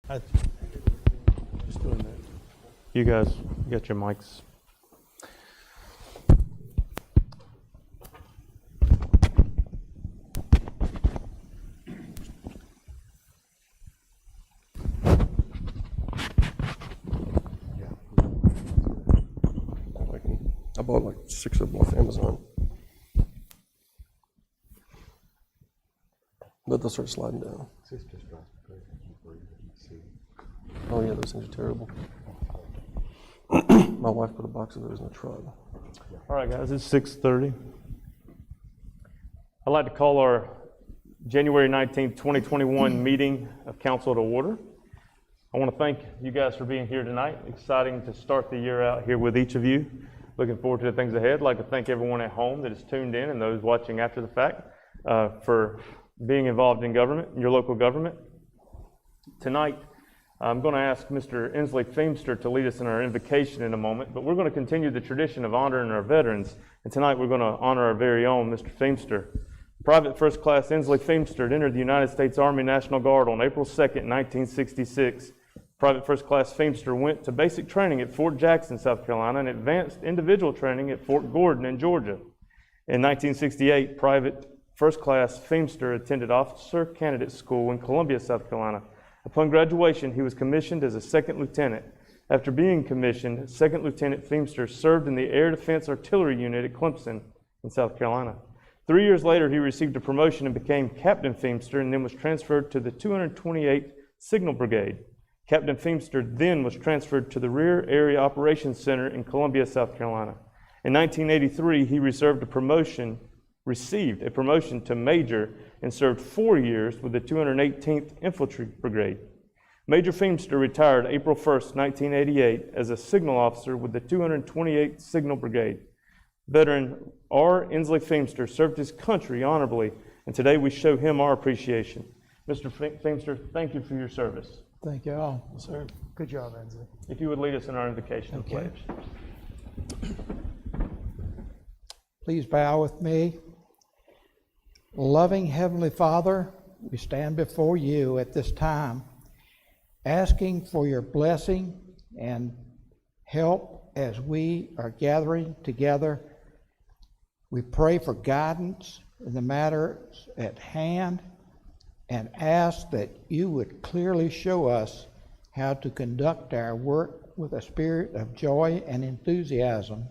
Just doing that. You guys got your mics. I bought like 6 of them off Amazon. But they'll start sliding down. Oh yeah, those things are terrible. My wife put a box of those in the truck. All right, guys, it's 6:30. I'd like to call our January 19th, 2021 meeting of council to order. I want to thank you guys for being here tonight. Exciting to start the year out here with each of you. Looking forward to the things ahead. I'd like to thank everyone at home that is tuned in and those watching after the fact for being involved in government, your local government. Tonight, I'm going to ask Mr. Inslee Feimster to lead us in our invocation in a moment, but we're going to continue the tradition of honoring our veterans, and tonight we're going to honor our very own Mr. Feimster. Private First Class Inslee Feimster entered the United States Army National Guard on April 2nd, 1966. Private First Class Feimster went to basic training at Fort Jackson, South Carolina, and advanced individual training at Fort Gordon in Georgia. In 1968, Private First Class Feimster attended Officer Candidate School in Columbia, South Carolina. Upon graduation, he was commissioned as a second lieutenant. After being commissioned, Second Lieutenant Feimster served in the Air Defense Artillery Unit at Clemson in South Carolina. 3 years later, he received a promotion and became Captain Feimster, and then was transferred to the 228th Signal Brigade. Captain Feimster then was transferred to the Rear Area Operations Center in Columbia, South Carolina. In 1983, he received a promotion to Major and served 4 years with the 218th Infantry Brigade. Major Feimster retired April 1st, 1988 as a signal officer with the 228th Signal Brigade. Veteran R. Inslee Feimster served his country honorably, and today we show him our appreciation. Mr. Feimster, thank you for your service. Thank you all, sir. Good job, Inslee. If you would lead us in our invocation and Okay. pledge. Please bow with me. Loving Heavenly Father, we stand before you at this time, asking for your blessing and help as we are gathering together. We pray for guidance in the matters at hand and ask that you would clearly show us how to conduct our work with a spirit of joy and enthusiasm.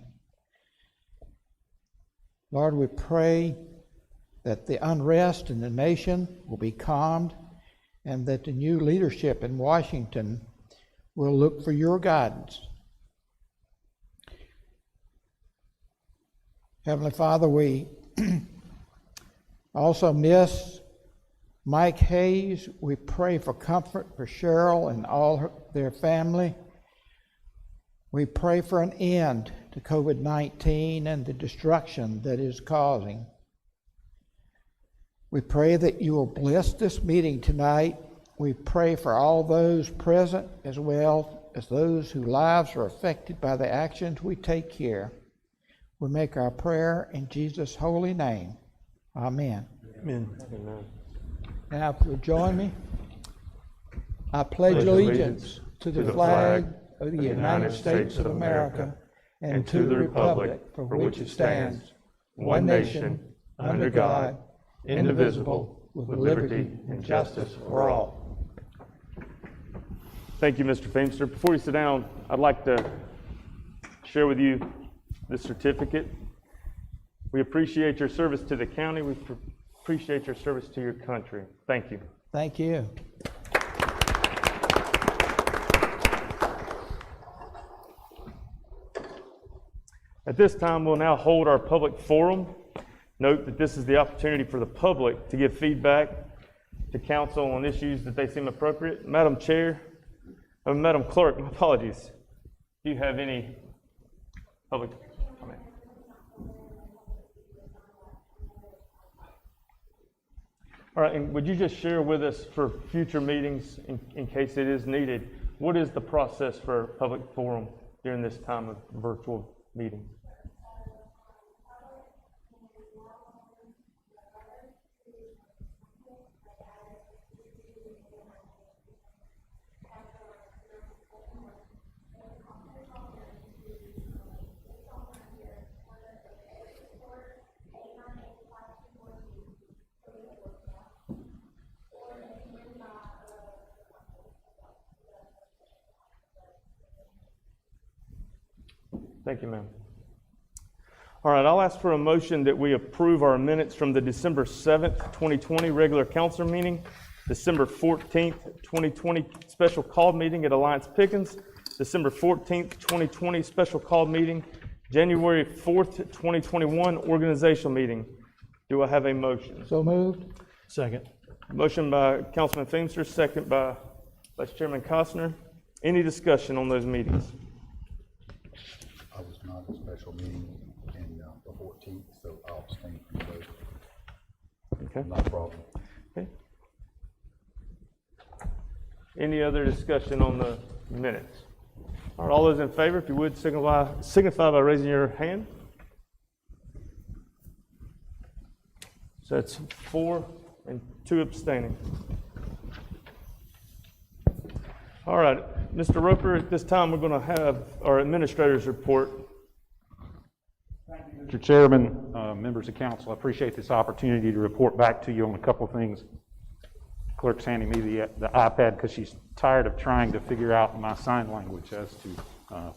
Lord, we pray that the unrest in the nation will be calmed and that the new leadership in Washington will look for your guidance. Heavenly Father, we also miss Mike Hayes. We pray for comfort for Cheryl and all their family. We pray for an end to COVID-19 and the destruction that is causing. We pray that you will bless this meeting tonight. We pray for all those present as well as those whose lives are affected by the actions we take here. We make our prayer in Jesus' holy name. Amen. Amen. Amen. Now, if you'll join me, I pledge allegiance to the flag of the United States of America and to the republic for which it stands, one nation, under God, indivisible, with liberty and justice for all. Thank you, Mr. Feimster. Before you sit down, I'd like to share with you this certificate. We appreciate your service to the county. We appreciate your service to your country. Thank you. Thank you. At this time, we'll now hold our public forum. Note that this is the opportunity for the public to give feedback to council on issues that they seem appropriate. Madam Clerk, my apologies. Do you have any public comment? All right, and would you just share with us for future meetings, in case it is needed, what is the process for a public forum during this time of virtual meetings? Thank you, ma'am. All right, I'll ask for a motion that we approve our minutes from the December 7th, 2020 regular council meeting, December 14th, 2020 special called meeting at Alliance Pickens, December 14th, 2020 special called meeting, January 4th, 2021 organizational meeting. Do I have a motion? So moved. Second. Motion by Councilman Feimster, second by Vice Chairman Costner. Any discussion on those meetings? I was not at a special meeting in the 14th, so I'll abstain from the vote. Okay. Not a problem. Okay. Any other discussion on the minutes? All right, all those in favor, if you would, signify by raising your hand. So that's 4 and 2 abstaining. All right, Mr. Roper, at this time, we're going to have our administrator's report. Mr. Chairman, members of council, I appreciate this opportunity to report back to you on a couple of things. Clerk's handing me the iPad because she's tired of trying to figure out my sign language as to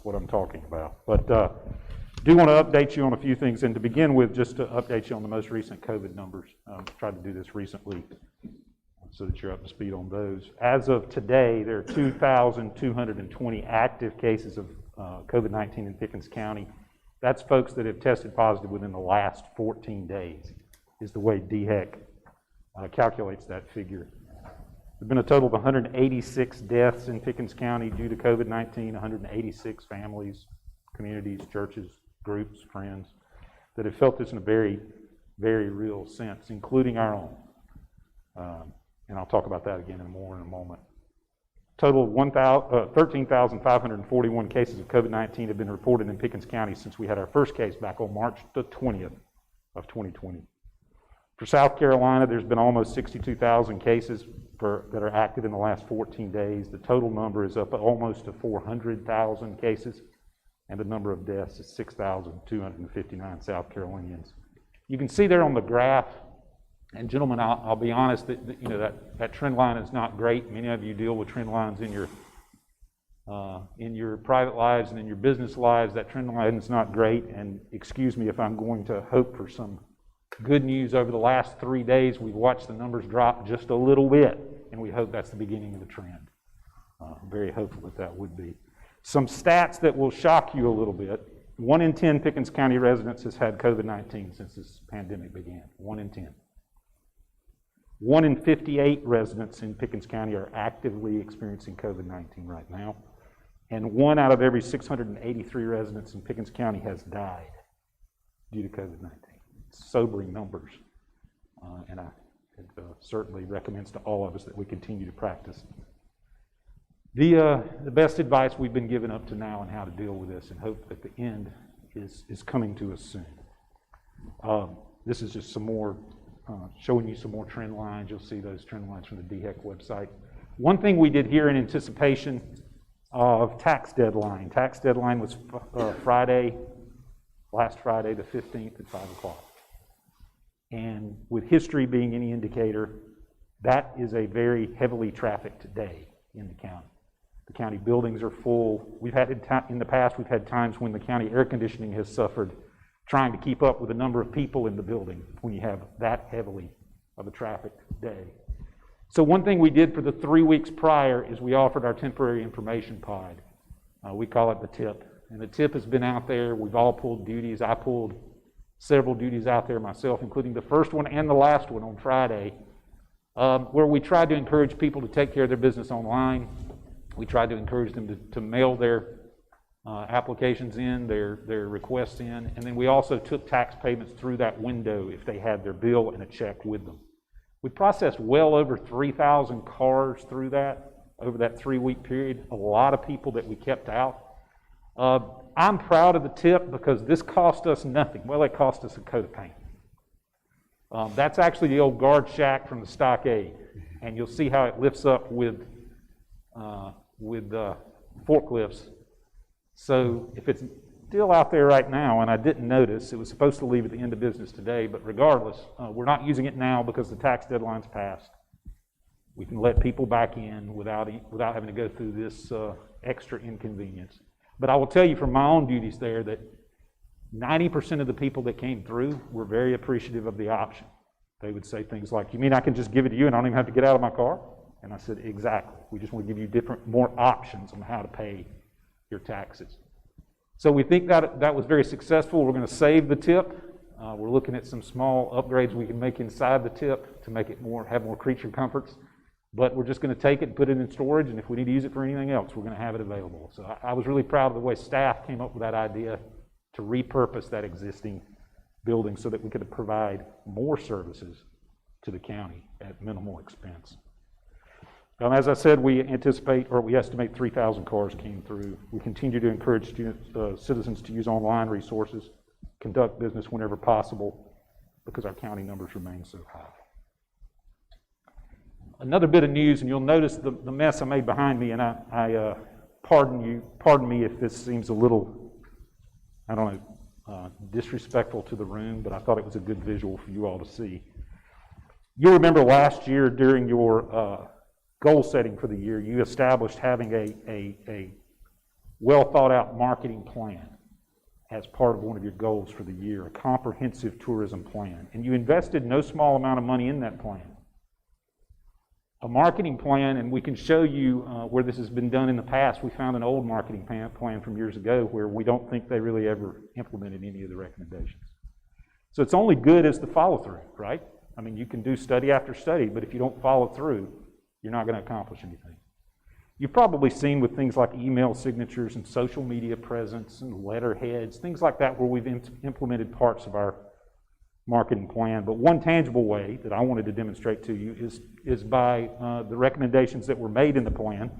what I'm talking about. But do want to update you on a few things, and to begin with, just to update you on the most recent COVID numbers. Tried to do this recently so that you're up to speed on those. As of today, there are 2,220 active cases of COVID-19 in Pickens County. That's folks that have tested positive within the last 14 days, is the way DHEC calculates that figure. There's been a total of 186 deaths in Pickens County due to COVID-19, 186 families, communities, churches, groups, friends that have felt this in a very, very real sense, including our own. And I'll talk about that again in a moment. Total of 13,541 cases of COVID-19 have been reported in Pickens County since we had our first case back on March the 20th of 2020. For South Carolina, there's been almost 62,000 cases that are active in the last 14 days. The total number is up almost to 400,000 cases, and the number of deaths is 6,259 South Carolinians. You can see there on the graph, and gentlemen, I'll be honest, that trend line is not great. Many of you deal with trend lines in your private lives and in your business lives. That trend line is not great, and excuse me if I'm going to hope for some good news. Over the last 3 days, we've watched the numbers drop just a little bit, and we hope that's the beginning of the trend. I'm very hopeful that would be. Some stats that will shock you a little bit. 1 in 10 Pickens County residents has had COVID-19 since this pandemic began. 1 in 10. 1 in 58 residents in Pickens County are actively experiencing COVID-19 right now. And 1 out of every 683 residents in Pickens County has died due to COVID-19. Sobering numbers. And it certainly recommends to all of us that we continue to practice the best advice we've been given up to now on how to deal with this, and hope that the end is coming to us soon. This is just some more, showing you some more trend lines. You'll see those trend lines from the DHEC website. One thing we did here in anticipation of tax deadline. Tax deadline was last Friday the 15th at 5 o'clock. And with history being any indicator, that is a very heavily trafficked day in the county. The county buildings are full. In the past, we've had times when the county air conditioning has suffered trying to keep up with the number of people in the building when you have that heavily of a trafficked day. So one thing we did for the 3 weeks prior is we offered our temporary information pod. We call it the TIP. And the TIP has been out there. We've all pulled duties. I pulled several duties out there myself, including the first one and the last one on Friday, where we tried to encourage people to take care of their business online. We tried to encourage them to mail their applications in, their requests in, and then we also took tax payments through that window if they had their bill and a check with them. We processed well over 3,000 cars through that over that 3-week period, a lot of people that we kept out. I'm proud of the TIP because this cost us nothing. Well, it cost us a coat of paint. That's actually the old guard shack from the stockade, and you'll see how it lifts up with forklifts. So if it's still out there right now, and I didn't notice, it was supposed to leave at the end of business today, but regardless, we're not using it now because the tax deadline's passed. We can let people back in without having to go through this extra inconvenience. But I will tell you from my own duties there that 90% of the people that came through were very appreciative of the option. They would say things like, "You mean I can just give it to you and I don't even have to get out of my car?" And I said, "Exactly. We just want to give you more options on how to pay your taxes." So we think that was very successful. We're going to save the tip. We're looking at some small upgrades we can make inside the tip to make it have more creature comforts. But we're just going to take it and put it in storage, and if we need to use it for anything else, we're going to have it available. So I was really proud of the way staff came up with that idea to repurpose that existing building so that we could provide more services to the county at minimal expense. As I said, we estimate 3,000 cars came through. We continue to encourage citizens to use online resources, conduct business whenever possible, because our county numbers remain so high. Another bit of news, and you'll notice the mess I made behind me, and I pardon me if this seems a little, I don't know, disrespectful to the room, but I thought it was a good visual for you all to see. You'll remember last year during your goal setting for the year, you established having a well thought out marketing plan as part of one of your goals for the year, a comprehensive tourism plan. And you invested no small amount of money in that plan. A marketing plan, and we can show you where this has been done in the past. We found an old marketing plan from years ago where we don't think they really ever implemented any of the recommendations. So it's only good as the follow through, right? I mean, you can do study after study, but if you don't follow through, you're not going to accomplish anything. You've probably seen with things like email signatures and social media presence and letterheads, things like that, where we've implemented parts of our marketing plan. But one tangible way that I wanted to demonstrate to you is by the recommendations that were made in the plan.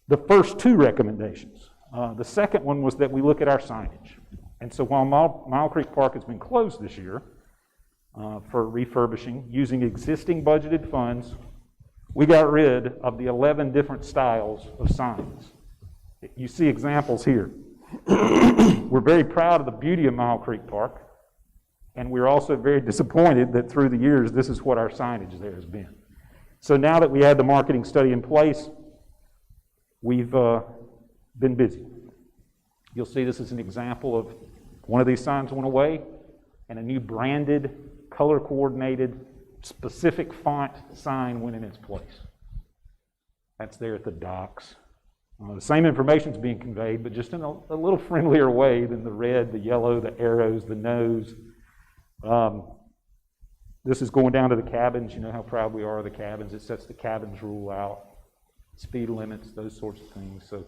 The first two recommendations. The second one was that we look at our signage. And so while Mile Creek Park has been closed this year for refurbishing, using existing budgeted funds, we got rid of the 11 different styles of signs. You see examples here. We're very proud of the beauty of Mile Creek Park, and we're also very disappointed that through the years, this is what our signage there has been. So now that we had the marketing study in place, we've been busy. You'll see this is an example of one of these signs went away, and a new branded, color-coordinated, specific font sign went in its place. That's there at the docks. The same information is being conveyed, but just in a little friendlier way than the red, the yellow, the arrows, the nose. This is going down to the cabins. You know how proud we are of the cabins. It sets the cabins rule out, speed limits, those sorts of things. So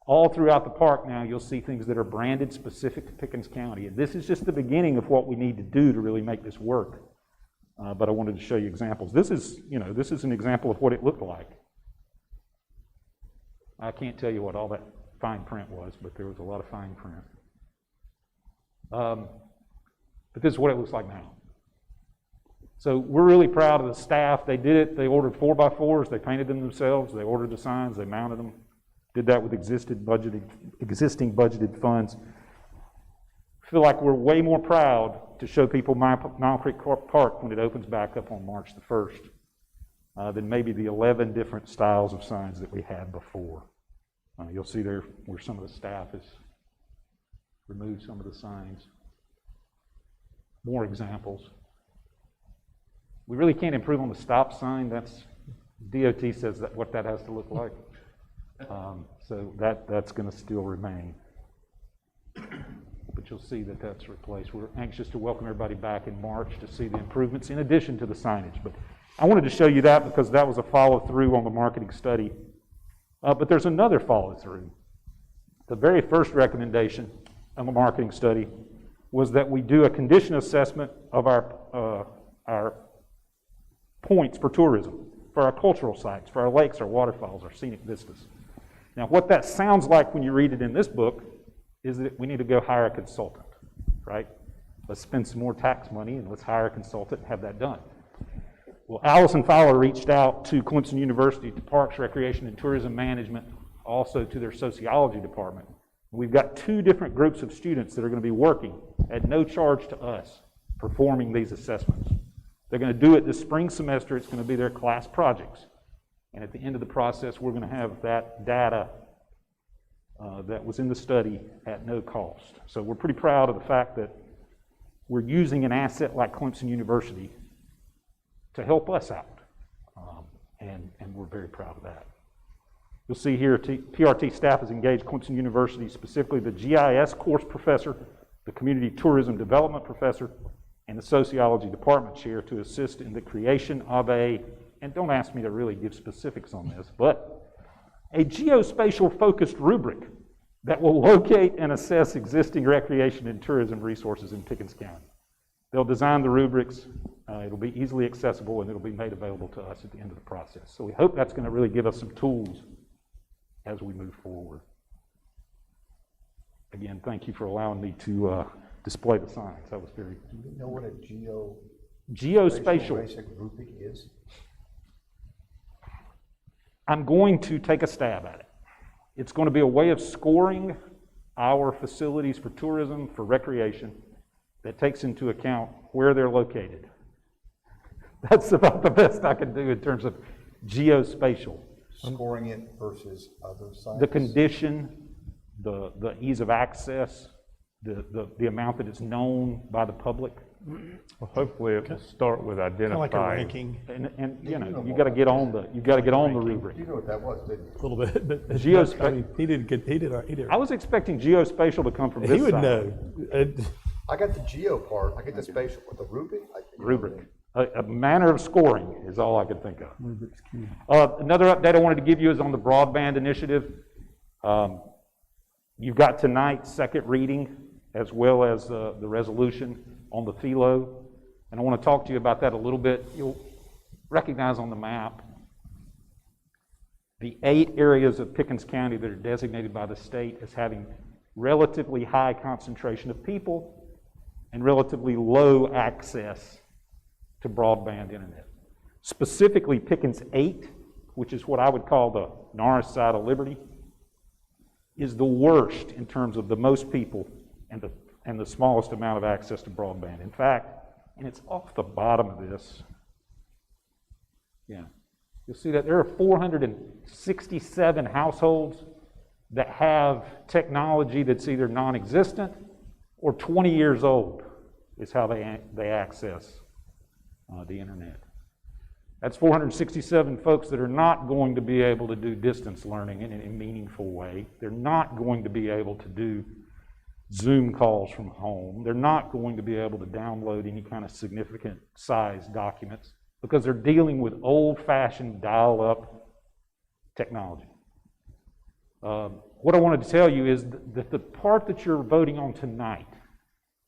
all throughout the park now, you'll see things that are branded specific to Pickens County. And this is just the beginning of what we need to do to really make this work. But I wanted to show you examples. This is an example of what it looked like. I can't tell you what all that fine print was, but there was a lot of fine print. But this is what it looks like now. So we're really proud of the staff. They did it. They ordered 4x4s. They painted them themselves. They ordered the signs. They mounted them. Did that with existing budgeted funds. I feel like we're way more proud to show people Mile Creek Park when it opens back up on March the 1st than maybe the 11 different styles of signs that we had before. You'll see there where some of the staff has removed some of the signs. More examples. We really can't improve on the stop sign. That's DOT says what that has to look like. So that's going to still remain. But you'll see that that's replaced. We're anxious to welcome everybody back in March to see the improvements in addition to the signage. But I wanted to show you that because that was a follow-through on the marketing study. But there's another follow-through. The very first recommendation on the marketing study was that we do a condition assessment of our points for tourism, for our cultural sites, for our lakes, our waterfalls, our scenic vistas. Now, what that sounds like when you read it in this book is that we need to go hire a consultant, right? Let's spend some more tax money and let's hire a consultant and have that done. Well, Allison Fowler reached out to Clemson University, to Parks, Recreation, and Tourism Management, also to their sociology department. We've got 2 different groups of students that are going to be working at no charge to us, performing these assessments. They're going to do it this spring semester. It's going to be their class projects. And at the end of the process, we're going to have that data that was in the study at no cost. So we're pretty proud of the fact that we're using an asset like Clemson University to help us out, and we're very proud of that. You'll see here, PRT staff has engaged Clemson University, specifically the GIS course professor, the community tourism development professor, and the sociology department chair to assist in the creation of and don't ask me to really give specifics on this, but a geospatial focused rubric that will locate and assess existing recreation and tourism resources in Pickens County. They'll design the rubrics, it'll be easily accessible, and it'll be made available to us at the end of the process. So we hope that's going to really give us some tools as we move forward. Again, thank you for allowing me to display the signs. That was very... Do you know what a geospatial basic rubric is? I'm going to take a stab at it. It's going to be a way of scoring our facilities for tourism, for recreation, that takes into account where they're located. That's about the best I can do in terms of geospatial. Scoring it versus other sites? The condition, the ease of access, the amount that it's known by the public. Well, hopefully it will start with Kind of like a identifying. ranking, And you know, you got to get on the rubric. You know what that was, didn't you? a little bit, but Geospa- I mean, he did. I was expecting geospatial to come from this He would side. know. I got the geo part, I get the spatial, but the rubric? Rubric. A manner of scoring is all I could think of. Another update I wanted to give you is on the broadband initiative. You've got tonight's second reading as well as the resolution on the FILO, and I want to talk to you about that a little bit. You'll recognize on the map the 8 areas of Pickens County that are designated by the state as having relatively high concentration of people and relatively low access to broadband internet. Specifically, Pickens 8, which is what I would call the Norris side of Liberty, is the worst in terms of the most people and the smallest amount of access to broadband. In fact, and it's off the bottom of this, yeah, you'll see that there are 467 households that have technology that's either non-existent or 20 years old is how they access the internet. That's 467 folks that are not going to be able to do distance learning in a meaningful way. They're not going to be able to do Zoom calls from home. They're not going to be able to download any kind of significant size documents because they're dealing with old-fashioned dial-up technology. What I wanted to tell you is that the part that you're voting on tonight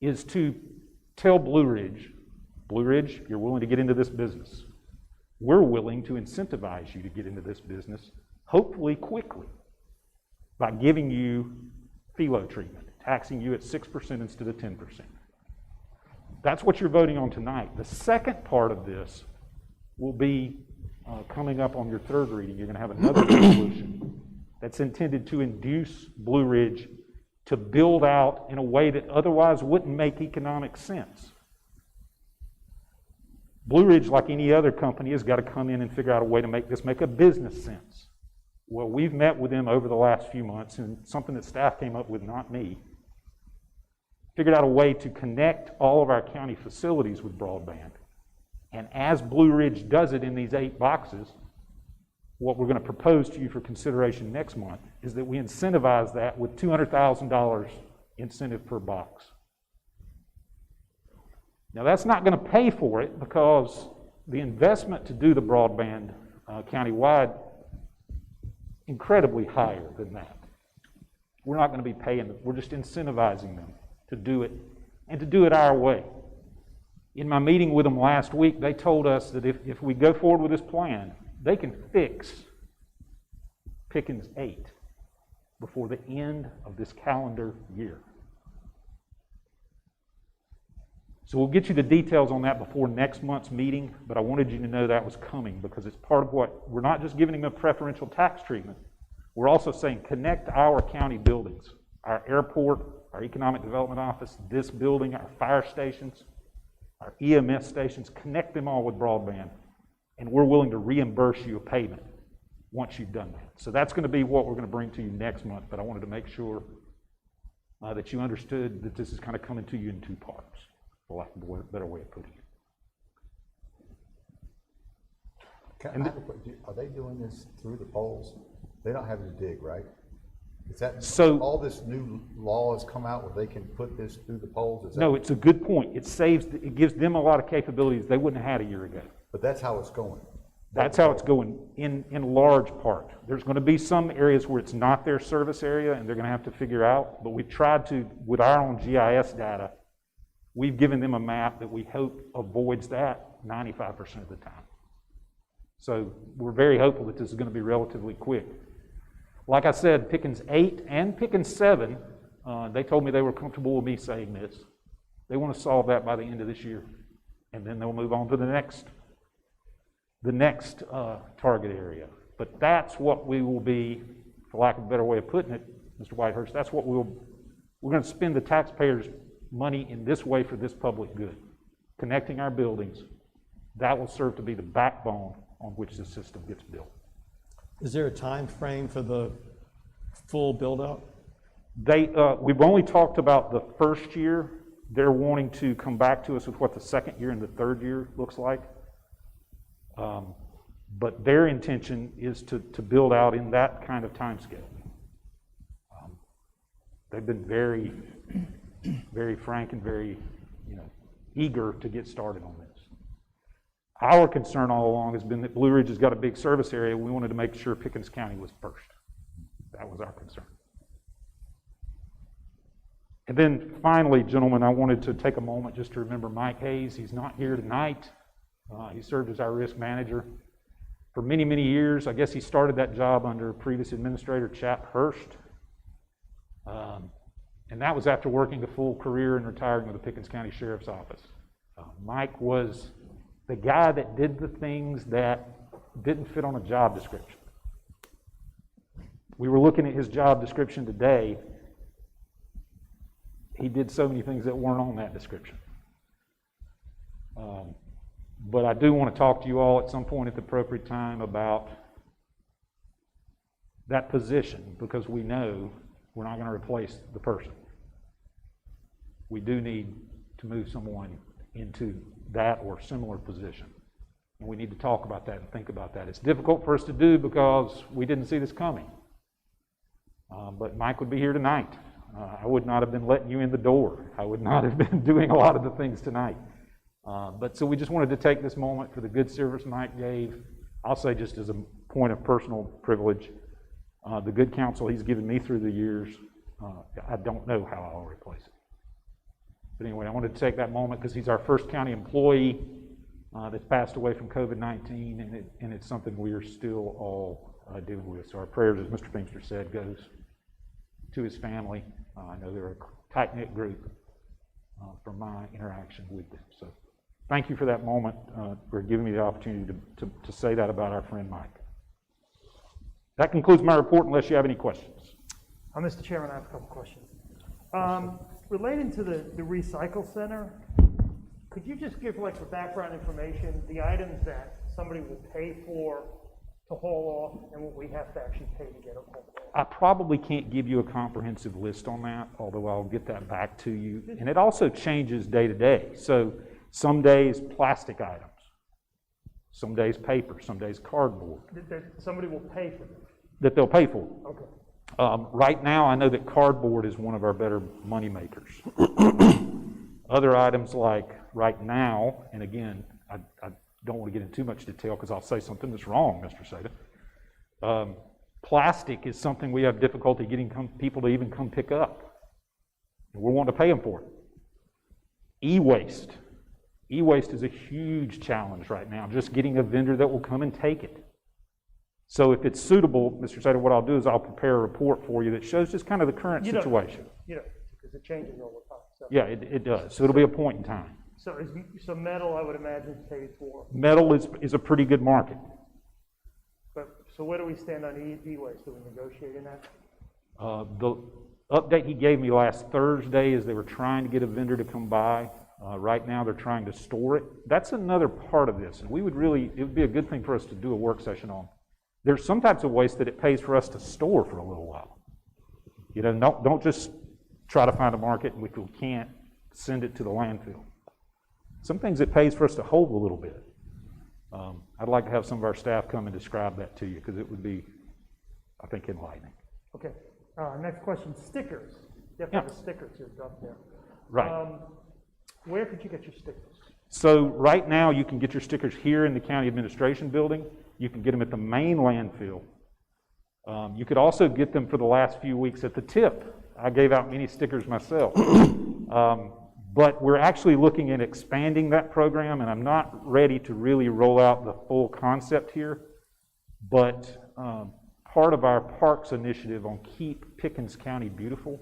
is to tell Blue Ridge, you're willing to get into this business. We're willing to incentivize you to get into this business, hopefully quickly, by giving you FILO treatment, taxing you at 6% instead of 10%. That's what you're voting on tonight. The second part of this will be coming up on your third reading. You're going to have another resolution that's intended to induce Blue Ridge to build out in a way that otherwise wouldn't make economic sense. Blue Ridge, like any other company, has got to come in and figure out a way to make this make a business sense. Well, we've met with them over the last few months, and something that staff came up with, not me, figured out a way to connect all of our county facilities with broadband. And as Blue Ridge does it in these 8 boxes, what we're going to propose to you for consideration next month is that we incentivize that with $200,000 incentive per box. Now, that's not going to pay for it because the investment to do the broadband countywide incredibly higher than that. We're not going to be paying them. We're just incentivizing them to do it and to do it our way. In my meeting with them last week, they told us that if we go forward with this plan, they can fix Pickens 8 before the end of this calendar year. So we'll get you the details on that before next month's meeting, but I wanted you to know that was coming because it's part of what, we're not just giving them a preferential tax treatment, we're also saying connect our county buildings, our airport, our economic development office, this building, our fire stations, our EMS stations, connect them all with broadband, and we're willing to reimburse you a payment once you've done that. So that's going to be what we're going to bring to you next month, but I wanted to make sure that you understood that this is kind of coming to you in two parts, for lack of a better way of putting it. Are they doing this through the polls? They don't have to dig, right? Is that, So- all this new law has come out where they can put this through the polls? Is that, No, it's a good point. It gives them a lot of capabilities they wouldn't have had a year ago. but that's how it's going. That's how it's going in large part. There's going to be some areas where it's not their service area and they're going to have to figure out, but we've tried to, with our own GIS data, we've given them a map that we hope avoids that 95% of the time. So we're very hopeful that this is going to be relatively quick. Like I said, Pickens 8 and Pickens 7, they told me they were comfortable with me saying this. They want to solve that by the end of this year, and then they'll move on to the next target area. But that's what we will be, for lack of a better way of putting it, Mr. Whitehurst, that's what we're going to spend the taxpayers' money in this way for this public good, connecting our buildings. That will serve to be the backbone on which the system gets built. Is there a time frame for the full build-out? We've only talked about the first year. They're wanting to come back to us with what the second year and the third year looks like. But their intention is to build out in that kind of time scale. They've been very, very frank and very, eager to get started on this. Our concern all along has been that Blue Ridge has got a big service area. We wanted to make sure Pickens County was first. That was our concern. And then finally, gentlemen, I wanted to take a moment just to remember Mike Hayes. He's not here tonight. He served as our risk manager for many, many years. I guess he started that job under previous administrator Chap Hurst. And that was after working a full career and retiring with the Pickens County Sheriff's Office. Mike was the guy that did the things that didn't fit on a job description. We were looking at his job description today. He did so many things that weren't on that description. But I do want to talk to you all at some point at the appropriate time about that position, because we know we're not going to replace the person. We do need to move someone into that or similar position. And we need to talk about that and think about that. It's difficult for us to do because we didn't see this coming. But Mike would be here tonight. I would not have been letting you in the door. I would not have been doing a lot of the things tonight. But so we just wanted to take this moment for the good service Mike gave. I'll say just as a point of personal privilege, the good counsel he's given me through the years, I don't know how I'll replace it. But anyway, I wanted to take that moment because he's our first county employee that's passed away from COVID-19, and it's something we are still all dealing with. So our prayers, as Mr. Pinkster said, goes to his family. I know they're a tight-knit group from my interaction with them. So thank you for that moment, for giving me the opportunity to say that about our friend Mike. That concludes my report unless you have any questions. Mr. Chairman, I have a couple questions. Relating to the recycle center, could you just give like the background information, the items that somebody will pay for to haul off and what we have to actually pay to get it hauled off? I probably can't give you a comprehensive list on that, although I'll get that back to you. And it also changes day to day. So some days plastic items, some days paper, some days cardboard. That somebody will pay for this? That they'll pay for. Okay. Right now, I know that cardboard is one of our better money makers. Other items like right now, and again, I don't want to get into too much detail because I'll say something that's wrong, Mr. Seda. Plastic is something we have difficulty getting people to even come pick up. We're wanting to pay them for it. E-waste. E-waste is a huge challenge right now, just getting a vendor that will come and take it. So if it's suitable, Mr. Sater, what I'll do is I'll prepare a report for you that shows just kind of the current situation. Because it changes all the time. So. Yeah, it does. So it'll be a point in time. So metal, I would imagine, is paid for. Metal is a pretty good market. So where do we stand on e-waste? Are we negotiating that? The update he gave me last Thursday is they were trying to get a vendor to come by. Right now they're trying to store it. That's another part of this, and it would be a good thing for us to do a work session on. There's some types of waste that it pays for us to store for a little while. You know, don't just try to find a market and if we can't, send it to the landfill. Some things it pays for us to hold a little bit. I'd like to have some of our staff come and describe that to you because it would be, I think, enlightening. Okay, next question, stickers. You have to have a sticker to up there. Right. Where could you get your stickers? So right now you can get your stickers here in the county administration building. You can get them at the main landfill. You could also get them for the last few weeks at the tip. I gave out many stickers myself. But we're actually looking at expanding that program, and I'm not ready to really roll out the full concept here. But part of our parks initiative on Keep Pickens County Beautiful,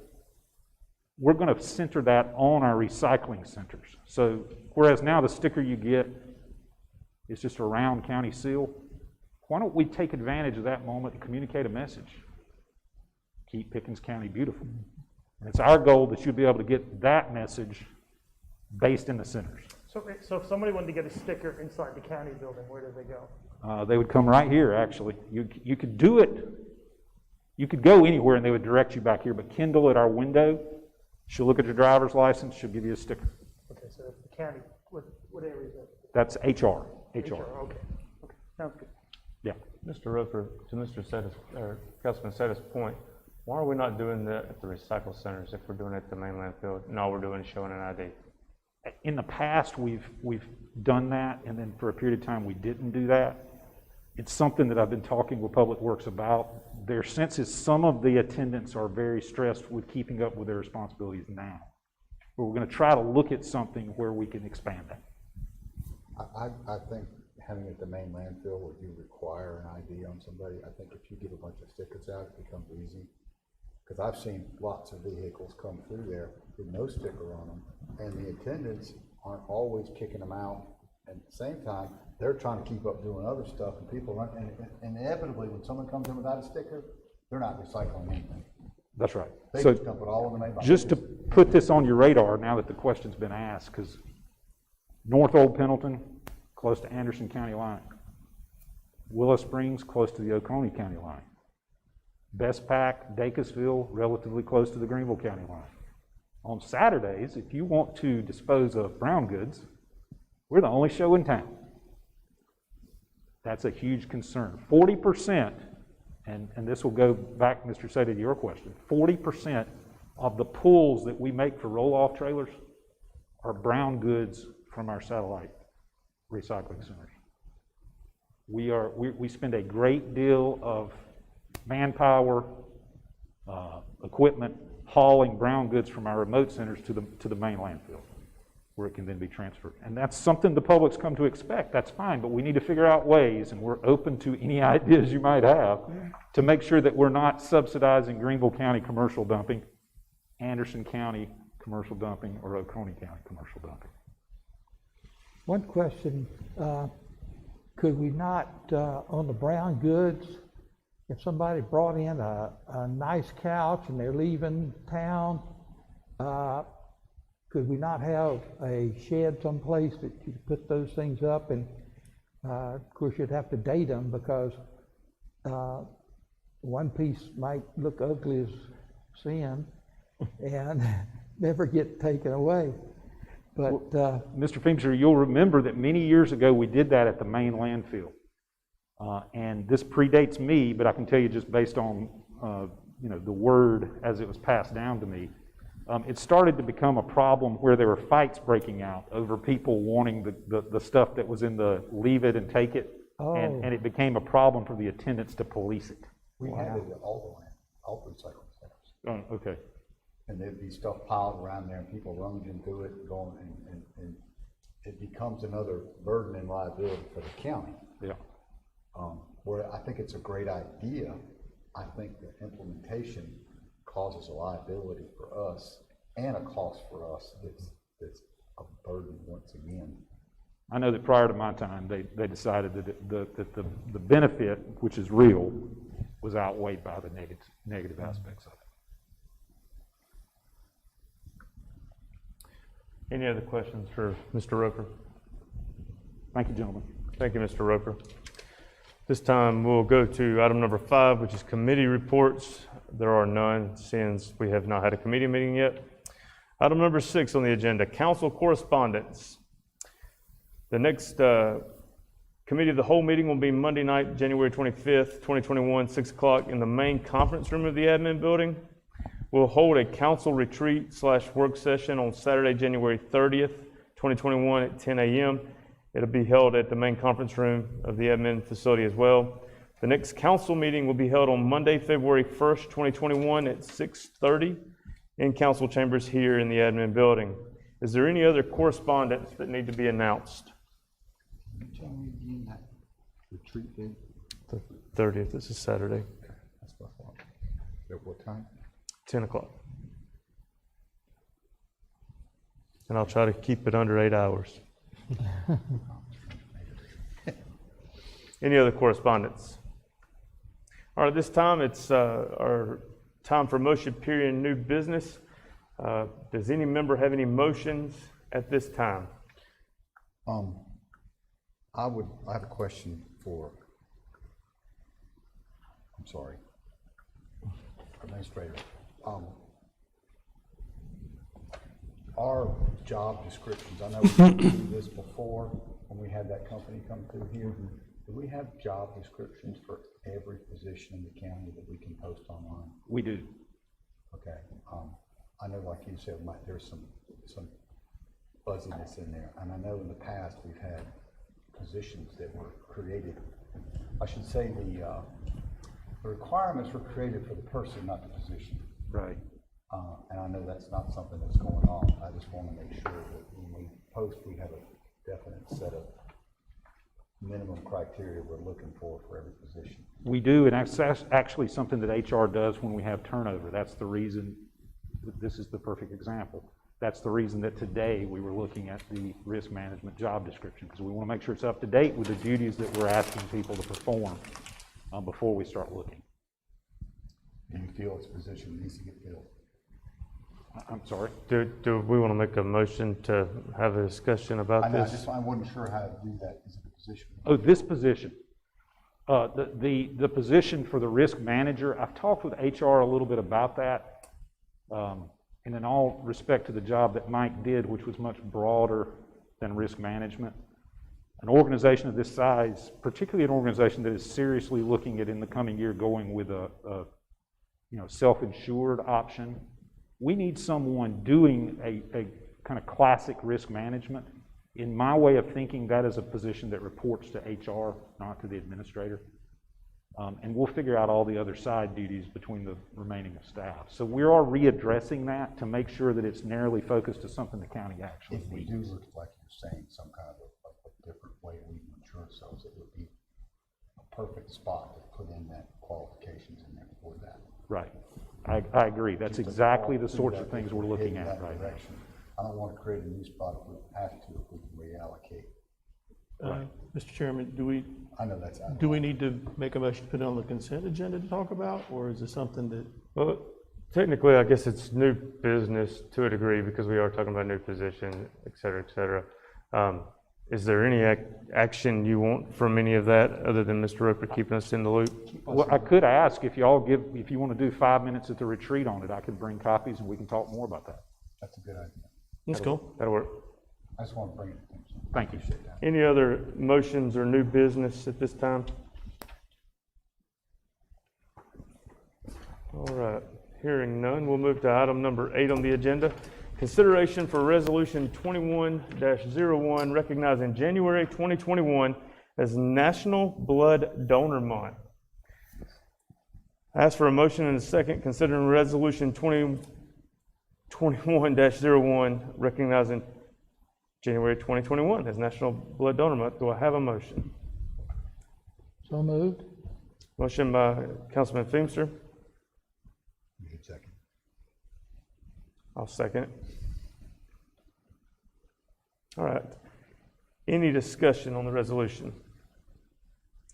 we're going to center that on our recycling centers. So whereas now the sticker you get is just a round county seal, why don't we take advantage of that moment and communicate a message? Keep Pickens County beautiful. And it's our goal that you'll be able to get that message based in the centers. So if somebody wanted to get a sticker inside the county building, where do they go? They would come right here, actually. You could do it, you could go anywhere and they would direct you back here, but Kendall at our window, she'll look at your driver's license, she'll give you a sticker. Okay, so the county, what area is that? That's HR. Okay, sounds good. Yeah. Mr. Roper, to Mr. Setta's, or Councilman Setta's point, why are we not doing that at the recycle centers if we're doing it at the main landfill and all we're doing is showing an ID? In the past, we've done that, and then for a period of time, we didn't do that. It's something that I've been talking with Public Works about. Their sense is some of the attendants are very stressed with keeping up with their responsibilities now. But we're going to try to look at something where we can expand that. I think having it at the main landfill where you require an ID on somebody, I think if you give a bunch of stickers out, it becomes easy. Because I've seen lots of vehicles come through there with no sticker on them, and the attendants aren't always kicking them out. And at the same time, they're trying to keep up doing other stuff, and people run, and inevitably, when someone comes in without a sticker, they're not recycling anything. That's right. They So just dump it all in the main box. just to put this on your radar now that the question's been asked, because North Old Pendleton, close to Anderson County line. Willow Springs, close to the Oconee County line. Bestpac, Dacusville, relatively close to the Greenville County line. On Saturdays, if you want to dispose of brown goods, we're the only show in town. That's a huge concern. 40%, and this will go back, Mr. Seta, to your question, 40% of the pulls that we make for roll-off trailers are brown goods from our satellite recycling centers. We spend a great deal of manpower, equipment, hauling brown goods from our remote centers to the main landfill, where it can then be transferred. And that's something the public's come to expect. That's fine, but we need to figure out ways, and we're open to any ideas you might have, to make sure that we're not subsidizing Greenville County commercial dumping, Anderson County commercial dumping, or Oconee County commercial dumping. One question, could we not, on the brown goods, if somebody brought in a nice couch and they're leaving town, could we not have a shed someplace that you could put those things up? And of course, you'd have to date them because one piece might look ugly as sin and never get taken away. But Mr. Feimster, you'll remember that many years ago we did that at the main landfill. And this predates me, but I can tell you just based on the word as it was passed down to me, it started to become a problem where there were fights breaking out over people wanting the stuff that was in the leave it and take it, and it became a problem for the attendants to police it. We had it at all the recycling centers. Oh, okay. And there'd be stuff piled around there and people rummaging through it and going, and it becomes another burden and liability for the county. Yeah. Where I think it's a great idea, I think the implementation causes a liability for us and a cost for us that's a burden once again. I know that prior to my time, they decided that the benefit, which is real, was outweighed by the negative aspects of it. Any other questions for Mr. Roper? Thank you, gentlemen. Thank you, Mr. Roper. This time, we'll go to item number 5, which is committee reports. There are none, since we have not had a committee meeting yet. Item number 6 on the agenda, council correspondence. The next committee of the whole meeting will be Monday night, January 25th, 2021, 6 o'clock in the main conference room of the admin building. We'll hold a council retreat/work session on Saturday, January 30th, 2021 at 10 a.m. It'll be held at the main conference room of the admin facility as well. The next council meeting will be held on Monday, February 1st, 2021 at 6:30 in council chambers here in the admin building. Is there any other correspondence that need to be announced? Retreat date? The 30th, this is Saturday, That's my thought. At what time? 10 o'clock. And I'll try to keep it under 8 hours. Any other correspondence? All right, this time it's our time for motion period new business. Does any member have any motions at this time? I have a question for, Administrator. Our job descriptions, I know we didn't do this before when we had that company come through here. Do we have job descriptions for every position in the county that we can post online? We do. Okay. I know, like you said, there's some fuzziness in there, and I know in the past we've had positions that were created. I should say the requirements were created for the person, not the position. Right. And I know that's not something that's going on. I just want to make sure that when we post, we have a definite set of minimum criteria we're looking for every position. We do, and that's actually something that HR does when we have turnover. That's the reason, this is the perfect example. That's the reason that today we were looking at the risk management job description, because we want to make sure it's up to date with the duties that we're asking people to perform before we start looking. Do you feel this position needs to get filled? I'm sorry? Do we want to make a motion to have a discussion about this? I wasn't sure how to do that. Is it a position? Oh, this position. The position for the risk manager, I've talked with HR a little bit about that. And in all respect to the job that Mike did, which was much broader than risk management, an organization of this size, particularly an organization that is seriously looking at in the coming year going with a self-insured option, we need someone doing a kind of classic risk management. In my way of thinking, that is a position that reports to HR, not to the administrator. And we'll figure out all the other side duties between the remaining of staff. So we are readdressing that to make sure that it's narrowly focused to something the county actually If we needs. do look like you're saying some kind of a different way we insure ourselves, it would be a perfect spot to put in that qualifications in there for that. Right. I agree. That's exactly the sorts of things we're looking at right now. I don't want to create a new spot if we have to, if we can reallocate. Mr. Chairman, I know that's out of do we need to make a motion to put it on the consent agenda to talk about, or is it something that? Well, technically, I guess it's new business to a degree because we are talking about a new position, et cetera, et cetera. Is there any action you want from any of that other than Mr. Roper keeping us in the loop? Well, I could ask if you want to do 5 minutes at the retreat on it, I could bring copies and we can talk more about that. That's a good idea. Let's go. That'll work. I just want to bring it to attention. Thank you. Appreciate that. Any other motions or new business at this time? All right, hearing none, we'll move to item number 8 on the agenda. Consideration for Resolution 21-01, recognizing January 2021 as National Blood Donor Month. I ask for a motion and a second considering Resolution 21-01, recognizing January 2021 as National Blood Donor Month. Do I have a motion? So moved. Motion by Councilman Feimster. You should second. I'll second it. All right. Any discussion on the resolution?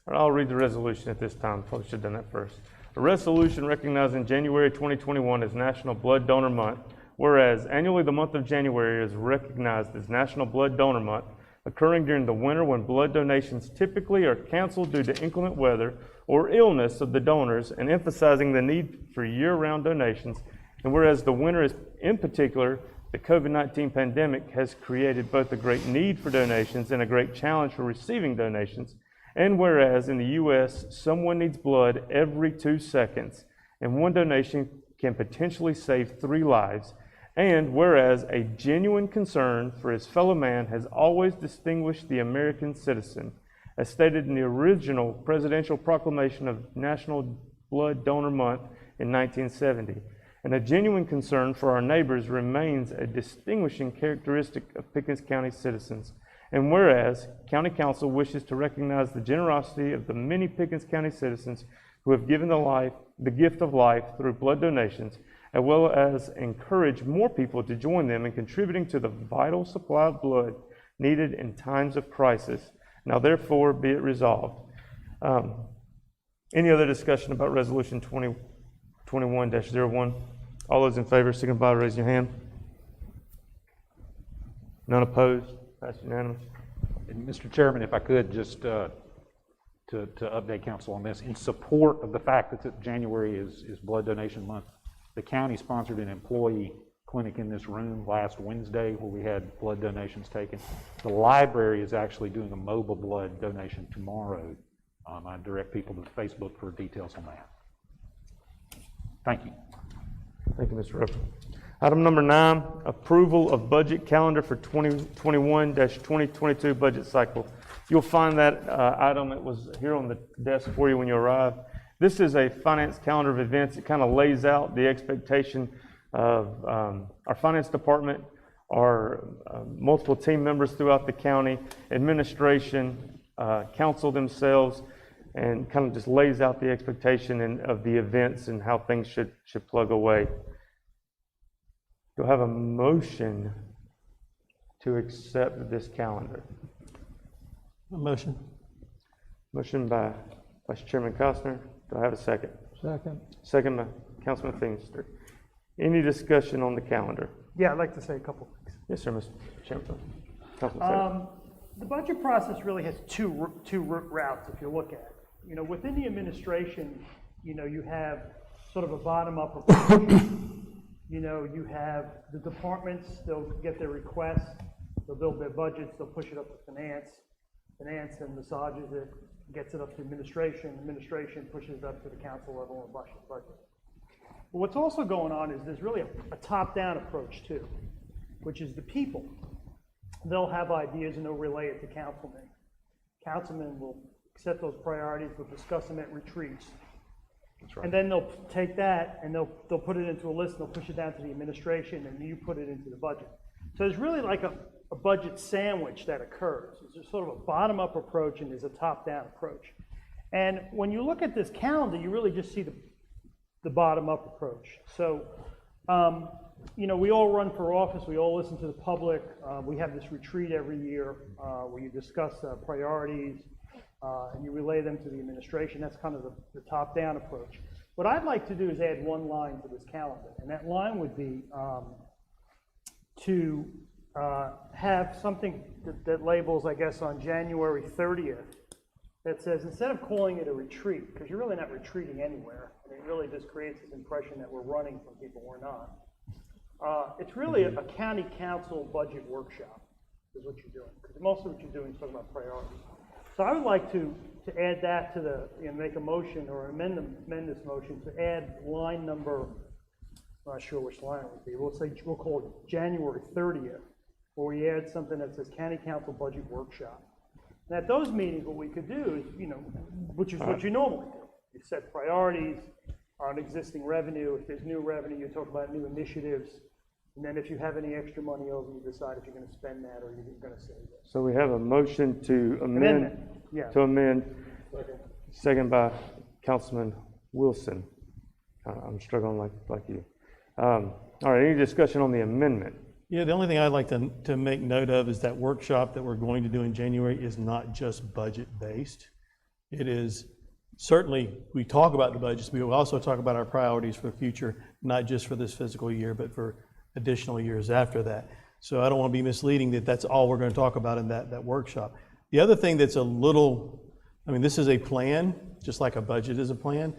All right, I'll read the resolution at this time. Probably should have done that first. A resolution recognizing January 2021 as National Blood Donor Month. Whereas annually the month of January is recognized as National Blood Donor Month, occurring during the winter when blood donations typically are canceled due to inclement weather or illness of the donors, and emphasizing the need for year-round donations. And whereas the winter is, in particular, the COVID-19 pandemic has created both a great need for donations and a great challenge for receiving donations. And whereas in the U.S., someone needs blood every 2 seconds, and one donation can potentially save 3 lives. And whereas a genuine concern for his fellow man has always distinguished the American citizen, as stated in the original presidential proclamation of National Blood Donor Month in 1970. And a genuine concern for our neighbors remains a distinguishing characteristic of Pickens County citizens. And whereas County Council wishes to recognize the generosity of the many Pickens County citizens who have given the gift of life through blood donations, as well as encourage more people to join them in contributing to the vital supply of blood needed in times of crisis. Now therefore be it resolved. Any other discussion about Resolution 2021-01? All those in favor, signify by raising your hand. None opposed? Passed unanimous. And Mr. Chairman, if I could just to update council on this, in support of the fact that January is Blood Donation Month, the county sponsored an employee clinic in this room last Wednesday where we had blood donations taken. The library is actually doing a mobile blood donation tomorrow. I direct people to Facebook for details on that. Thank you. Thank you, Mr. Roper. Item number 9, approval of budget calendar for 2021-2022 budget cycle. You'll find that item, it was here on the desk for you when you arrived. This is a finance calendar of events. It kind of lays out the expectation of our finance department, our multiple team members throughout the county, administration, council themselves, and kind of just lays out the expectation of the events and how things should plug away. Do I have a motion to accept this calendar? A motion. Motion by Vice Chairman Costner. Do I have a second? Second. Second by Councilman Feenstra. Any discussion on the calendar? Yeah, I'd like to say a couple things. Yes, sir, Mr. Chairman. Councilman Feenstra. The budget process really has two routes if you look at it. You know, within the administration, you know, you have sort of a bottom-up approach. You know, you have the departments, they'll get their requests, they'll build their budgets, they'll push it up to finance and massages it, gets it up to administration pushes it up to the council level and budget. But what's also going on is there's really a top-down approach too, which is the people. They'll have ideas and they'll relay it to councilmen. Councilmen will set those priorities, we'll discuss them at retreats. That's right. And then they'll take that and they'll put it into a list and they'll push it down to the administration and you put it into the budget. So there's really like a budget sandwich that occurs. There's sort of a bottom-up approach and there's a top-down approach. And when you look at this calendar, you really just see the bottom-up approach. So, you know, we all run for office, we all listen to the public. We have this retreat every year where you discuss priorities and you relay them to the administration. That's kind of the top-down approach. What I'd like to do is add one line to this calendar, and that line would be to have something that labels, I guess, on January 30th that says, instead of calling it a retreat, because you're really not retreating anywhere, and it really just creates this impression that we're running from people, we're not. It's really a county council budget workshop is what you're doing, because most of what you're doing is talking about priorities. So I would like to add that to make a motion or amend this motion to add line number, I'm not sure which line it would be. We'll call it January 30th, where we add something that says County Council Budget Workshop. And at those meetings, what we could do is, you know, which is what you normally do. You set priorities on existing revenue. If there's new revenue, you talk about new initiatives. And then if you have any extra money over, you decide if you're going to spend that or you're going to save it. So we have a motion to amend. Yeah. To amend. Second by Councilman Wilson. I'm struggling like you. All right, any discussion on the amendment? Yeah, the only thing I'd like to make note of is that workshop that we're going to do in January is not just budget-based. It is, certainly, we talk about the budgets, we will also talk about our priorities for the future, not just for this fiscal year, but for additional years after that. So I don't want to be misleading that that's all we're going to talk about in that workshop. The other thing that's a little, I mean, this is a plan, just like a budget is a plan.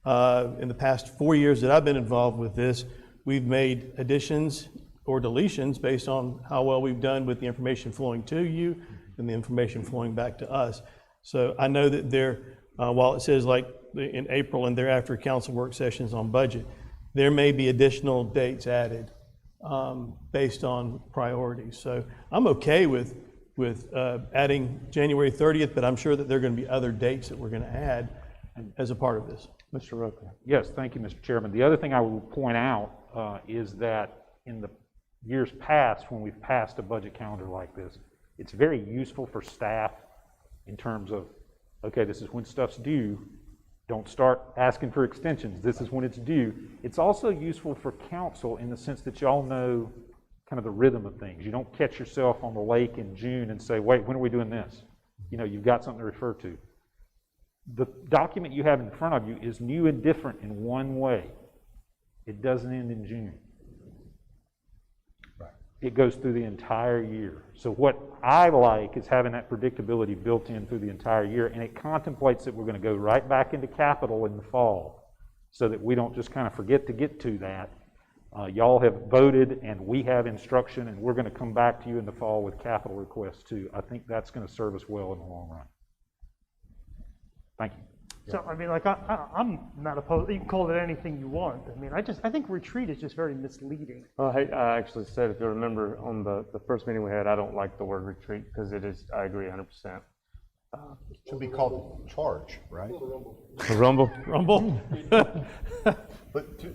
In the past 4 years that I've been involved with this, we've made additions or deletions based on how well we've done with the information flowing to you and the information flowing back to us. So I know that there, while it says like in April and thereafter council work sessions on budget, there may be additional dates added based on priorities. So I'm okay with adding January 30th, but I'm sure that there are going to be other dates that we're going to add as a part of this. Mr. Roker. Yes, thank you, Mr. Chairman. The other thing I will point out is that in the years past, when we've passed a budget calendar like this, it's very useful for staff in terms of, okay, this is when stuff's due. Don't start asking for extensions. This is when it's due. It's also useful for council in the sense that y'all know kind of the rhythm of things. You don't catch yourself on the lake in June and say, wait, when are we doing this? You know, you've got something to refer to. The document you have in front of you is new and different in one way. It doesn't end in June. Right. It goes through the entire year. So what I like is having that predictability built in through the entire year, and it contemplates that we're going to go right back into capital in the fall so that we don't just kind of forget to get to that. Y'all have voted, and we have instruction, and we're going to come back to you in the fall with capital requests too. I think that's going to serve us well in the long run. Thank you. So, I mean, like, I'm not opposed, you can call it anything you want. I mean, I think retreat is just very misleading. Well, hey, I actually said, if you remember on the first meeting we had, I don't like the word retreat because it is, I agree 100%. It should be called charge, right? Rumble? Rumble? But to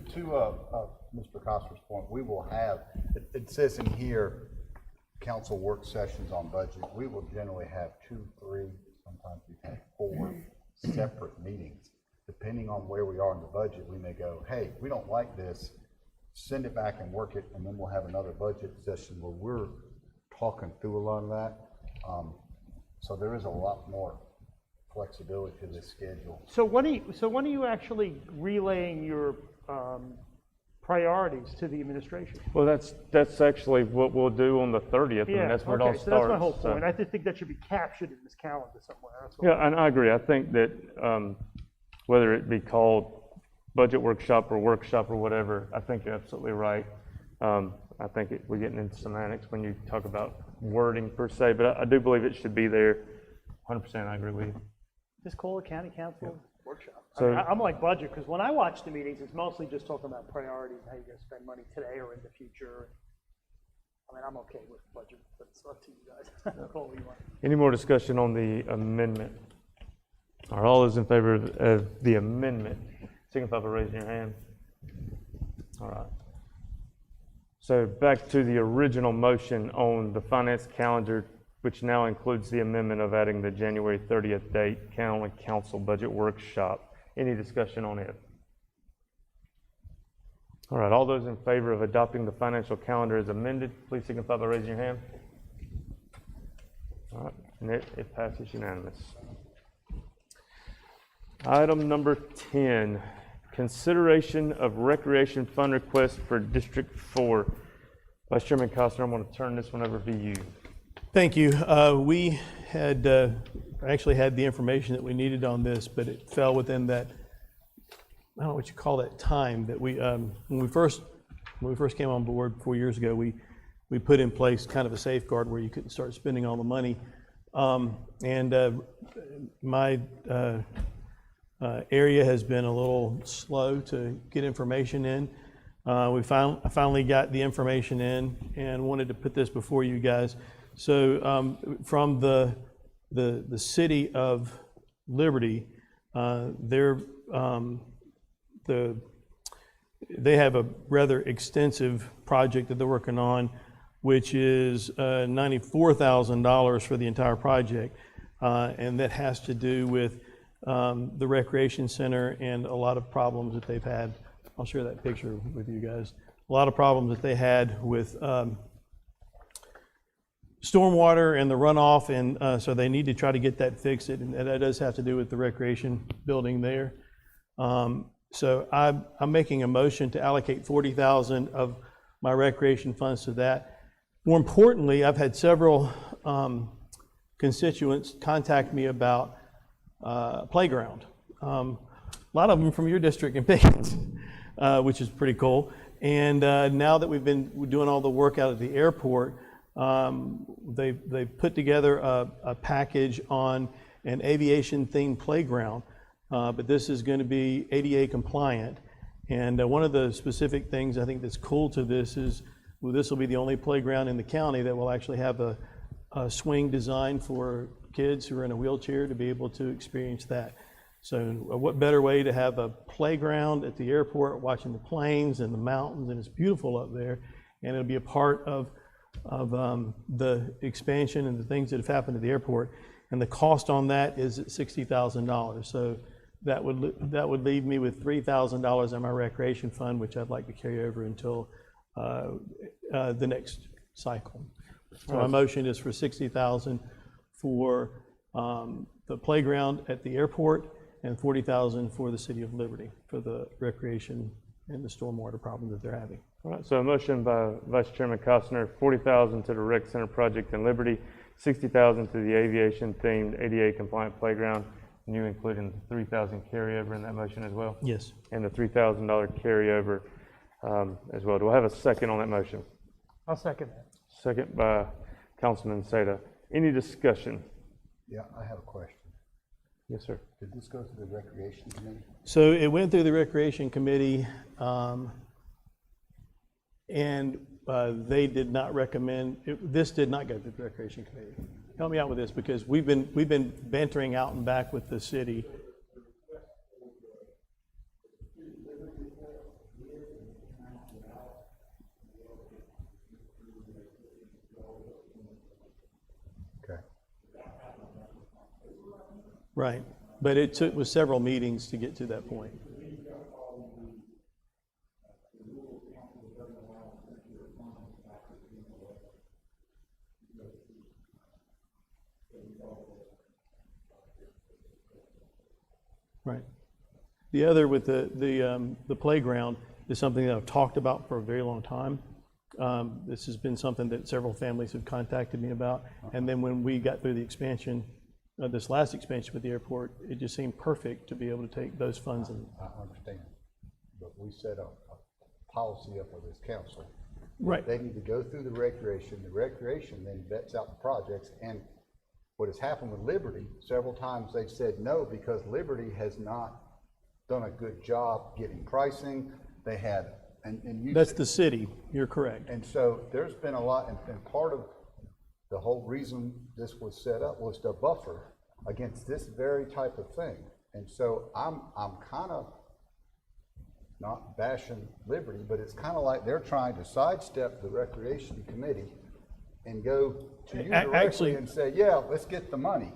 Mr. Coster's point, we will have, it says in here, council work sessions on budget. We will generally have 2, 3, sometimes we've had 4 separate meetings. Depending on where we are in the budget, we may go, hey, we don't like this, send it back and work it, and then we'll have another budget session where we're talking through a lot of that. So there is a lot more flexibility to this schedule. So when are you actually relaying your priorities to the administration? Well, that's actually what we'll do on the 30th. I mean, that's where it all okay, starts. so that's my whole so. point. I just think that should be captured in this calendar somewhere. That's all. Yeah, and I agree. I think that whether it be called budget workshop or whatever, I think you're absolutely right. I think we're getting into semantics when you talk about wording per se, but I do believe it should be there. 100%, I agree with you. Just call it county council workshop. So- I mean, I'm like budget, because when I watch the meetings, it's mostly just talking about priorities, how you're gonna spend money today or in the future. I mean, I'm okay with budget, but it's up to you guys. Call what you want. Any more discussion on the amendment? Are all those in favor of the amendment, signify by raising your hand. All right. So back to the original motion on the finance calendar, which now includes the amendment of adding the January 30th date, county council budget workshop. Any discussion on it? All right, all those in favor of adopting the financial calendar as amended, please signify by raising your hand. All right, and it passes unanimous. Item number 10, consideration of recreation fund request for District 4. Vice Chairman Costner, I'm going to turn this one over to you. Thank you. We had actually had the information that we needed on this, but it fell within that, I don't know what you call that time that we, when we first came on board 4 years ago, we put in place kind of a safeguard where you couldn't start spending all the money. My area has been a little slow to get information in. I finally got the information in and wanted to put this before you guys. So from the city of Liberty, they have a rather extensive project that they're working on, which is $94,000 for the entire project, and that has to do with the recreation center and a lot of problems that they've had. I'll share that picture with you guys. A lot of problems that they had with stormwater and the runoff, and so they need to try to get that fixed, and that does have to do with the recreation building there. So I'm making a motion to allocate $40,000 of my recreation funds to that. More importantly, I've had several constituents contact me about playground. A lot of them from your district in Pickens, which is pretty cool. And now that we've been doing all the work out at the airport, they put together a package on an aviation-themed playground, but this is going to be ADA compliant. And one of the specific things I think that's cool to this is, well, this will be the only playground in the county that will actually have a swing designed for kids who are in a wheelchair to be able to experience that. So what better way to have a playground at the airport watching the planes and the mountains, and it's beautiful up there, and it'll be a part of the expansion and the things that have happened at the airport. And the cost on that is at $60,000. So that would leave me with $3,000 in my recreation fund, which I'd like to carry over until the next cycle. So my motion is for $60,000 for the playground at the airport and $40,000 for the City of Liberty for the recreation and the stormwater problem that they're having. All right, so a motion by Vice Chairman Costner, $40,000 to the Rec Center project in Liberty, $60,000 to the aviation-themed ADA compliant playground, and you including the $3,000 carryover in that motion as well? Yes. And the $3,000 carryover as well. Do I have a second on that motion? I'll second that. Second by Councilman Seda. Any discussion? Yeah, I have a question. Yes, sir. Did this go to the Recreation Committee? So it went through the Recreation Committee, and they did not recommend, this did not go to the Recreation Committee. Help me out with this, because we've been bantering out and back with the city. Okay. Right, but it was several meetings to get to that point. Right. The other with the playground is something that I've talked about for a very long time. This has been something that several families have contacted me about, and then when we got through the expansion, this last expansion with the airport, it just seemed perfect to be able to take those funds and. I understand, but we set a policy up with this council. Right. They need to go through the recreation then vets out the projects, and what has happened with Liberty, several times they've said no because Liberty has not done a good job getting pricing. They had, and you. That's the city, you're correct. And so there's been a lot, and part of the whole reason this was set up was to buffer against this very type of thing. And so I'm kind of not bashing Liberty, but it's kind of like they're trying to sidestep the Recreation Committee and go to you directly Actually, and say, yeah, let's get the money.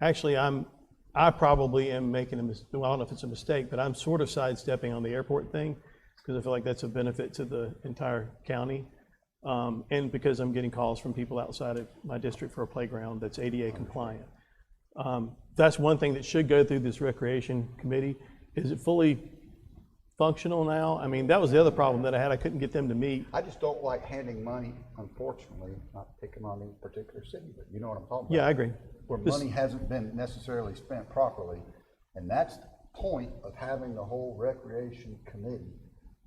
Actually, I probably am making a mistake. Well, I don't know if it's a mistake, but I'm sort of sidestepping on the airport thing because I feel like that's a benefit to the entire county. And because I'm getting calls from people outside of my district for a playground that's ADA compliant. That's one thing that should go through this recreation committee. Is it fully functional now? I mean, that was the other problem that I had. I couldn't get them to meet. I just don't like handing money, unfortunately, not picking on any particular city, but you know what I'm talking about. Yeah, I agree. Where money hasn't been necessarily spent properly. And that's the point of having the whole recreation committee,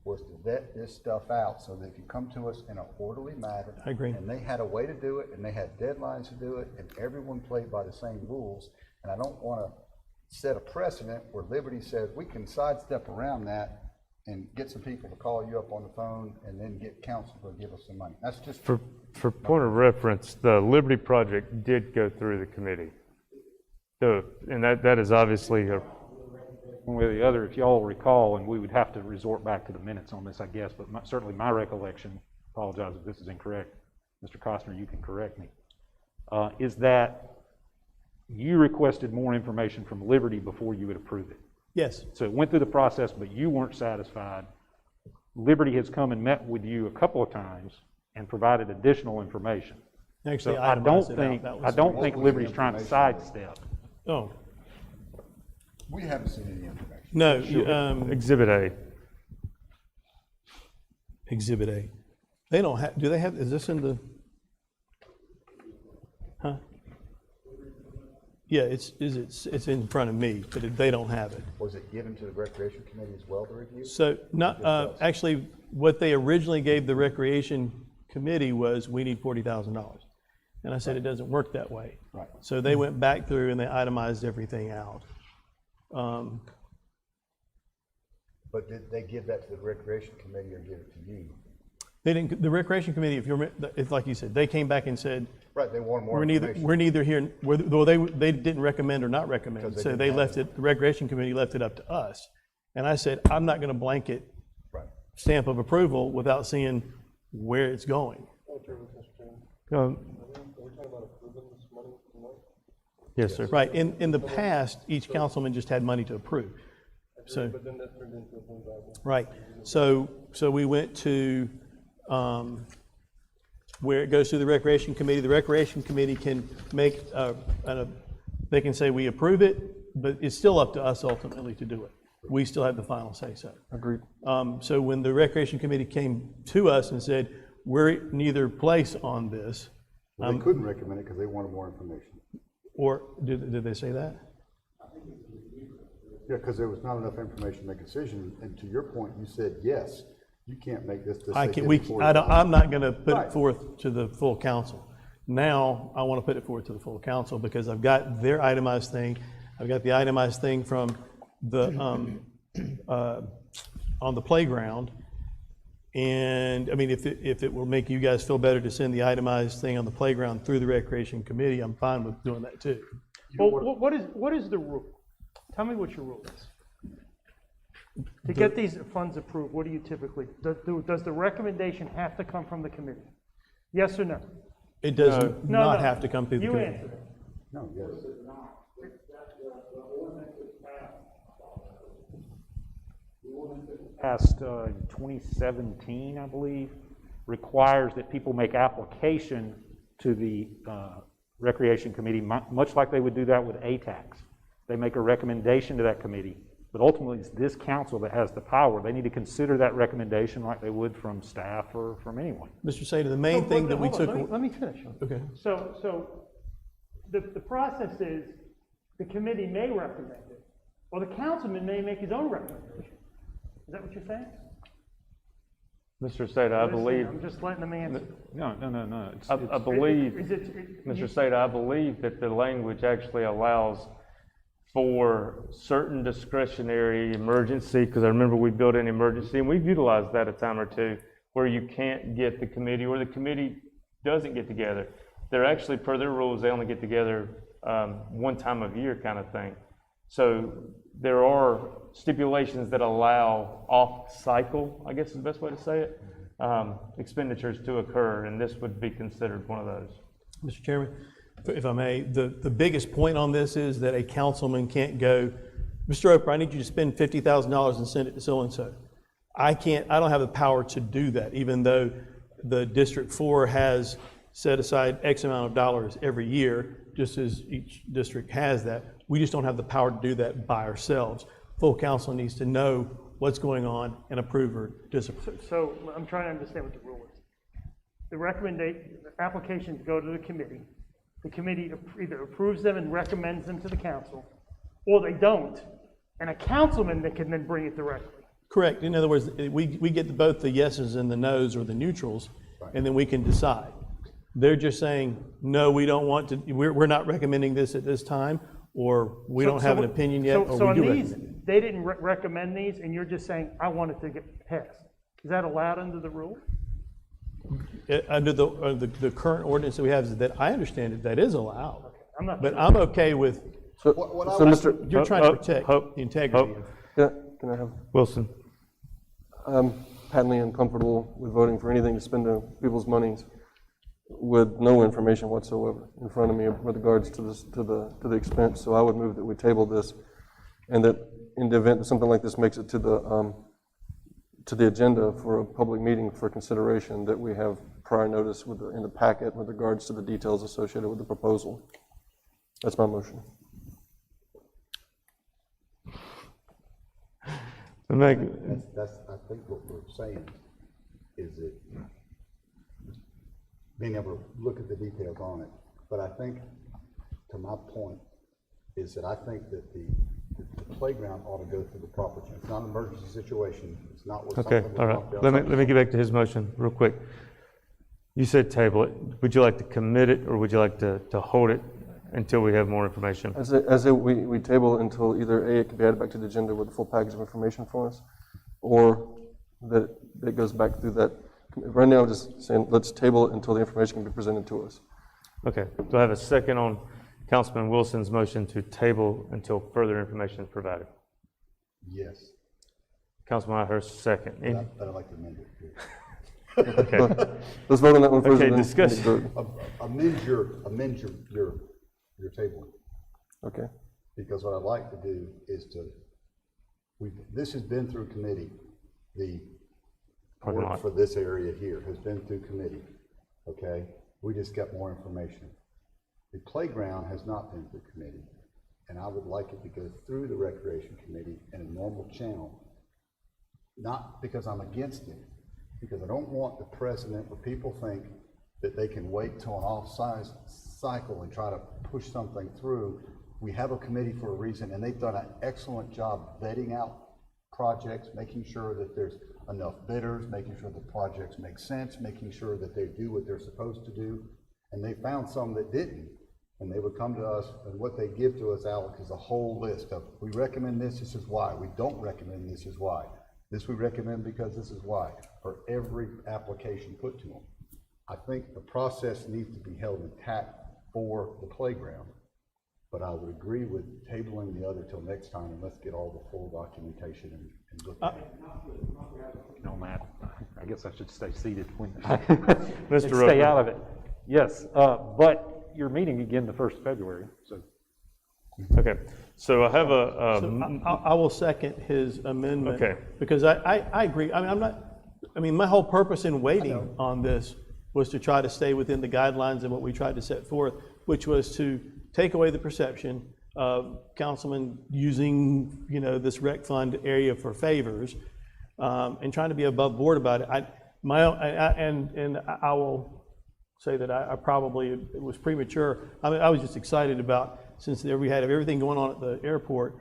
was to vet this stuff out so they could come to us in an orderly manner. I agree. And they had a way to do it, and they had deadlines to do it, and everyone played by the same rules. And I don't want to set a precedent where Liberty says we can sidestep around that and get some people to call you up on the phone and then get council to give us some money. That's just For point of reference, the Liberty project did go through the committee. And that is obviously a. One way or the other, if y'all recall, and we would have to resort back to the minutes on this, I guess, but certainly my recollection, apologize if this is incorrect, Mr. Costner, you can correct me, is that you requested more information from Liberty before you would approve it. Yes. So it went through the process, but you weren't satisfied. Liberty has come and met with you a couple of times and provided additional information. Actually, So I itemized it out. don't That was- think Liberty's trying to sidestep. Oh, we haven't seen any information. no, Exhibit A. Exhibit A. They don't have, do they have, is this in the Yeah, it's in front of me, but they don't have it. Was it given to the Recreation Committee as well to review? So not, actually, what they originally gave the Recreation Committee was, we need $40,000. And I said, it doesn't work that way. Right. So they went back through and they itemized everything out. But did they give that to the Recreation Committee or give it to you? They didn't, the Recreation Committee, if you remember, it's like you said, they came back and said, Right, they wanted more we're information. neither here, well, they didn't recommend or not recommend. 'Cause they So didn't they have left it. it, the Recreation Committee left it up to us. And I said, I'm not gonna blanket Right. stamp of approval without seeing where it's going. Yes, sir. Right, in the past, each councilman just had money to approve. So. Right, so we went to, where it goes to the Recreation Committee. The Recreation Committee can make, they can say we approve it, but it's still up to us ultimately to do it. We still have the final say-so. Agreed. So when the Recreation Committee came to us and said, we're neither place on this, Well, they couldn't recommend it because they wanted more information. or, did they say that? Yeah, because there was not enough information to make a decision, and to your point, you said, yes, you can't make this decision. I can, I'm not gonna put Right. it forth to the full council. Now, I wanna put it forth to the full council because I've got their itemized thing. I've got the itemized thing from the, on the playground. And, I mean, if it will make you guys feel better to send the itemized thing on the playground through the Recreation Committee, I'm fine with doing that too. Well, what is the rule? Tell me what your rule is. To get these funds approved, what do you typically, does the recommendation have to come from the committee? Yes or no? It does No, not no. have to come through the You committee. answer it. No, yes. Passed 2017, I believe, requires that people make application to the Recreation Committee, much like they would do that with ATAX. They make a recommendation to that committee, but ultimately it's this council that has the power. They need to consider that recommendation like they would from staff or from anyone. Mr. Sater, the main thing that we Hold on, took. let me finish. Okay. So the process is, the committee may recommend it, or the councilman may make his own recommendation. Is that what you're saying? Mr. Sada, I Listen, believe, I'm just letting them answer. No. It's- I believe, Is it? Mr. Sada, I believe that the language actually allows for certain discretionary emergency, because I remember we built an emergency, and we've utilized that a time or two, where you can't get the committee, or the committee doesn't get together. They're actually, per their rules, they only get together one time of year kind of thing. So there are stipulations that allow off-cycle, I guess is the best way to say it, expenditures to occur, and this would be considered one of those. Mr. Chairman, if I may, the biggest point on this is that a councilman can't go, Mr. Roper, I need you to spend $50,000 and send it to so-and-so. I don't have the power to do that, even though the District 4 has set aside X amount of dollars every year, just as each district has that. We just don't have the power to do that by ourselves. Full council needs to know what's going on and approve or disapprove. So I'm trying to understand what the rule is. The applications go to the committee. The committee either approves them and recommends them to the council, or they don't, and a councilman that can then bring it directly. Correct. In other words, we get both the yeses and the nos or the neutrals, and then we can decide. They're just saying, no, we don't want to, we're not recommending this at this time, or we don't have an opinion yet, or So we on do these, recommend they didn't recommend these, and you're just saying, I want it to get passed. Is that allowed under the rule? it. Under the current ordinance that we have, that I understand it, that is allowed. I'm not. But I'm okay with, So, What I so would- Mr. you're trying to protect Hope. the integrity of. Yeah, can I have, Wilson. I'm patently uncomfortable with voting for anything to spend people's monies with no information whatsoever in front of me with regards to this, to the expense. So I would move that we table this, and that in the event that something like this makes it to the agenda for a public meeting for consideration, that we have prior notice in the packet with regards to the details associated with the proposal. That's my motion. That's, I think what we're saying is that being able to look at the details on it. But I think, to my point, is that I think that the playground ought to go through the proper channel. It's not an emergency situation. It's not what Okay, something all was right. bumped Let me get back to his motion real quick. You said table it. Would you like to commit it, or would you like to hold it until we have more information? We table it until either A, it can be added back to the agenda with a full package of information for us, or that it goes back through that. Right now, I'm just saying, let's table it until the information can be presented to us. Okay, do I have a second on Councilman Wilson's motion to table until further information is provided? Yes, Councilman Whitehurst, second. but I'd like to amend it. Too. Okay, Let's vote on that one first. Okay, and then discuss. vote. Amend your table. Okay. Because what I'd like to do is this has been through committee. The Parking work lot. for this area here has been through committee, okay? We just got more information. The playground has not been through committee, and I would like it to go through the recreation committee in a normal channel. Not because I'm against it, because I don't want the precedent where people think that they can wait till an off-size cycle and try to push something through. We have a committee for a reason, and they've done an excellent job vetting out projects, making sure that there's enough bidders, making sure the projects make sense, making sure that they do what they're supposed to do. And they found some that didn't. And they would come to us, and what they give to us, Alex, is a whole list of, we recommend this is why. We don't recommend this is why. This we recommend because this is why, for every application put to them. I think the process needs to be held intact for the playground. But I would agree with tabling the other till next time, and let's get all the full documentation and look at it. No, Matt, I guess I should stay seated when Mr. stay Roper. out of it. Yes, but you're meeting again the 1st of February, so. Okay, so I have So I will second his amendment. Okay. Because I agree. I mean, my whole purpose in waiting on this was to try to stay within the guidelines and what we tried to set forth, which was to take away the perception of councilmen using, this rec fund area for favors, and trying to be above board about it. I will say that I probably, it was premature. I mean, I was just excited about, since we had everything going on at the airport,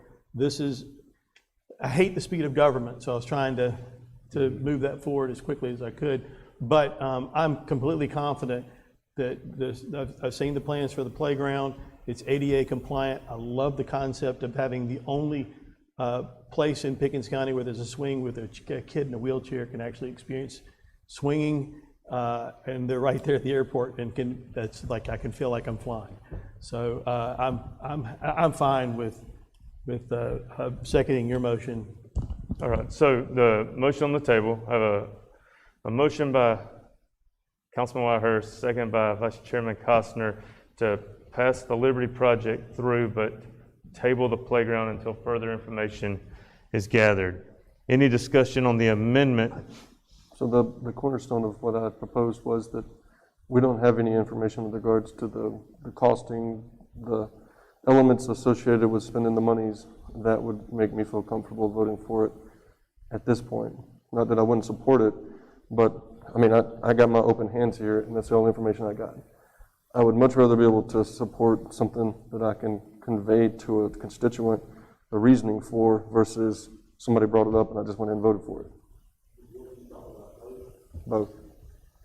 I hate the speed of government, so I was trying to move that forward as quickly as I could. But I'm completely confident that I've seen the plans for the playground. It's ADA compliant. I love the concept of having the only place in Pickens County where there's a swing with a kid in a wheelchair can actually experience swinging, and they're right there at the airport, and I can feel like I'm flying. So I'm fine with seconding your motion. all right, so the motion on the table, I have a motion by Councilman Whitehurst, second by Vice Chairman Costner, to pass the Liberty project through, but table the playground until further information is gathered. Any discussion on the amendment? So the cornerstone of what I proposed was that we don't have any information with regards to the costing, the elements associated with spending the monies that would make me feel comfortable voting for it at this point. Not that I wouldn't support it, but I mean, I got my open hands here, and that's the only information I got. I would much rather be able to support something that I can convey to a constituent a reasoning for versus somebody brought it up and I just went and voted for it. Both.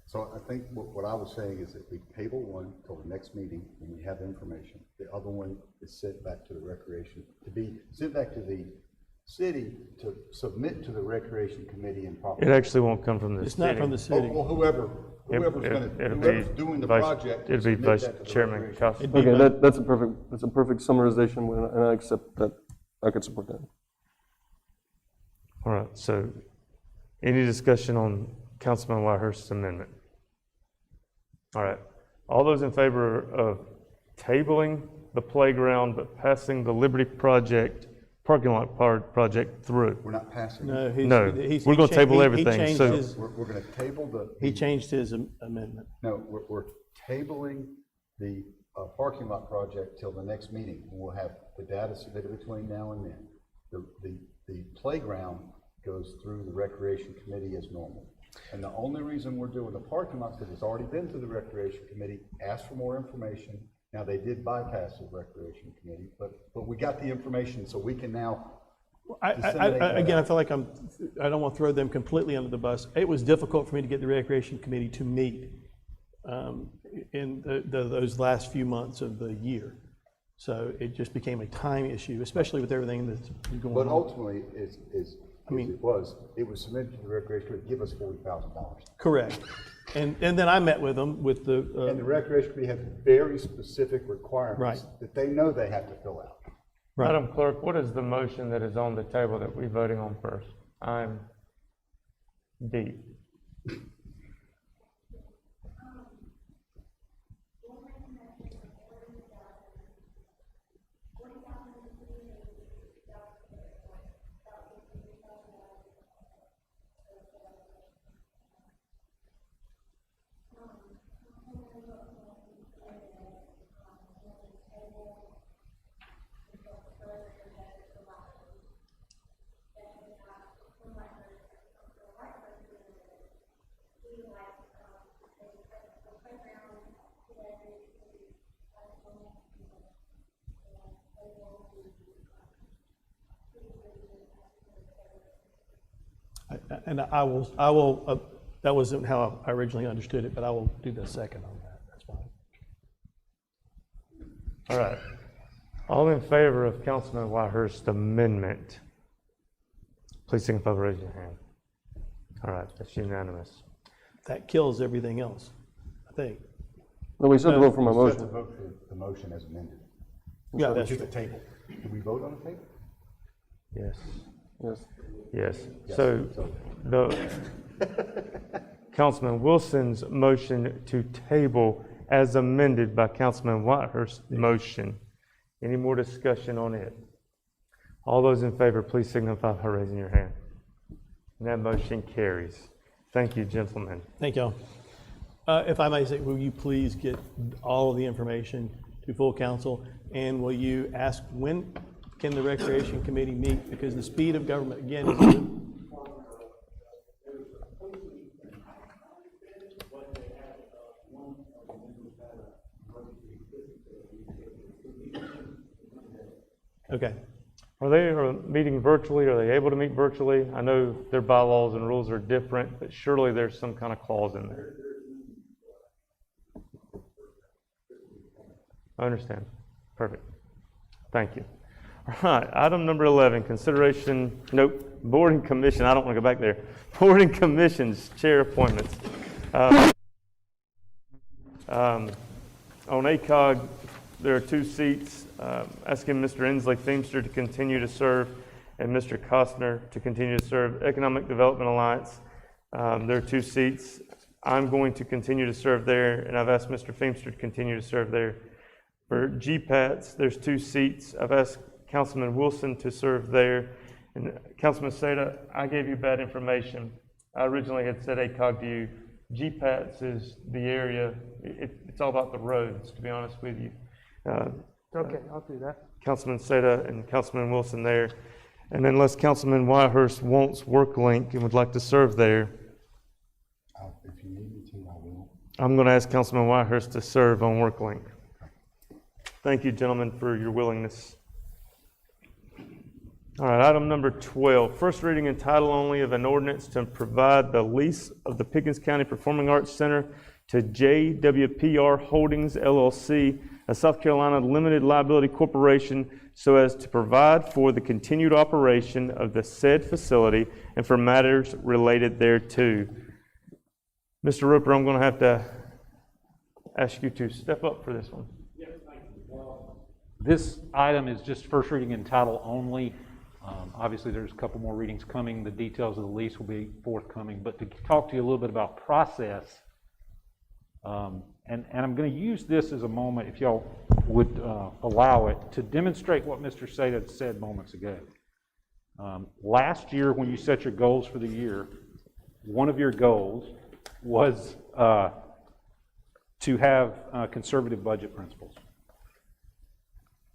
So I think what I was saying is that we table one till the next meeting when we have information. The other one is sent back to the recreation, to be sent back to the city to submit to the recreation committee and property. It actually won't come from the It's city. not from the city. Well, whoever's whoever's doing the project. It'd be submit Vice that to the Chairman recreation. Costner. Okay, that's a perfect summarization, and I accept that. I could support that. All right, so any discussion on Councilman Whitehurst's amendment? All right, all those in favor of tabling the playground but passing the Liberty project, parking lot project through? We're not passing. No, We're gonna table everything, He so- changed his, We're gonna table he changed his amendment. No, we're tabling the parking lot project till the next meeting. We'll have the data submitted between now and then. The playground goes through the recreation committee as normal. And the only reason we're doing the parking lot is because it's already been to the recreation committee, asked for more information, Now, they did bypass the Recreation Committee, but we got the information, so we can now disseminate that Again, I out. feel like I don't want to throw them completely under the bus. It was difficult for me to get the Recreation Committee to meet in those last few months of the year. So it just became a time issue, especially with everything that's been going on. But ultimately, it was submitted to the Recreation Committee, give us $40,000. Correct. And then I met with them with the, And the Recreation Committee has very specific requirements Right. that they know they have to fill out. Right. Madam Clerk, what is the motion that is on the table that we're voting on first? I'm D. And I will, that wasn't how I originally understood it, but I will do the second on that. That's fine. All right. All in favor of Councilman Whitehurst's amendment, please signify by raising your hand. All right, that's unanimous. That kills everything else, I think. No, we said to vote for my We have to motion. vote for the motion as amended. Yeah, that's Which is the table. Did we vote on the table? Yes. Yes. Yes. So the Councilman Wilson's motion to table as amended by Councilman Whitehurst's motion. Any more discussion on it? All those in favor, please signify by raising your hand. And that motion carries. Thank you, gentlemen. Thank y'all. If I may say, will you please get all of the information to full council? And will you ask when can the Recreation Committee meet? Because the speed of government, again, is okay. Are they meeting virtually? Are they able to meet virtually? I know their bylaws and rules are different, but surely there's some kind of clause in there. I understand. Perfect. Thank you. All right, item number 11, consideration, nope, board and commission. I don't want to go back there. Board and commissions, chair appointments. On ACOG, there are 2 seats. Asking Mr. Inslee Feimster to continue to serve and Mr. Costner to continue to serve. Economic Development Alliance, there are 2 seats. I'm going to continue to serve there, and I've asked Mr. Feimster to continue to serve there. For GPATS, there's 2 seats. I've asked Councilman Wilson to serve there. And Councilman Seda, I gave you bad information. I originally had said ACOG to you. GPATS is the area, it's all about the roads, to be honest with you. Okay, I'll do that. Councilman Seda and Councilman Wilson there. And unless Councilman Whitehurst wants WorkLink and would like to serve there, If you need me to, I will. I'm going to ask Councilman Whitehurst to serve on WorkLink. Thank you, gentlemen, for your willingness. All right, item number 12, first reading in title only of an ordinance to provide the lease of the Pickens County Performing Arts Center to JWPR Holdings LLC, a South Carolina limited liability corporation, so as to provide for the continued operation of the said facility and for matters related thereto. Mr. Roper, I'm going to have to ask you to step up for this one. This item is just first reading in title only. Obviously, there's a couple more readings coming. The details of the lease will be forthcoming. But to talk to you a little bit about process, and I'm going to use this as a moment, if y'all would allow it, to demonstrate what Mr. Seda said moments ago. Last year, when you set your goals for the year, one of your goals was to have conservative budget principles.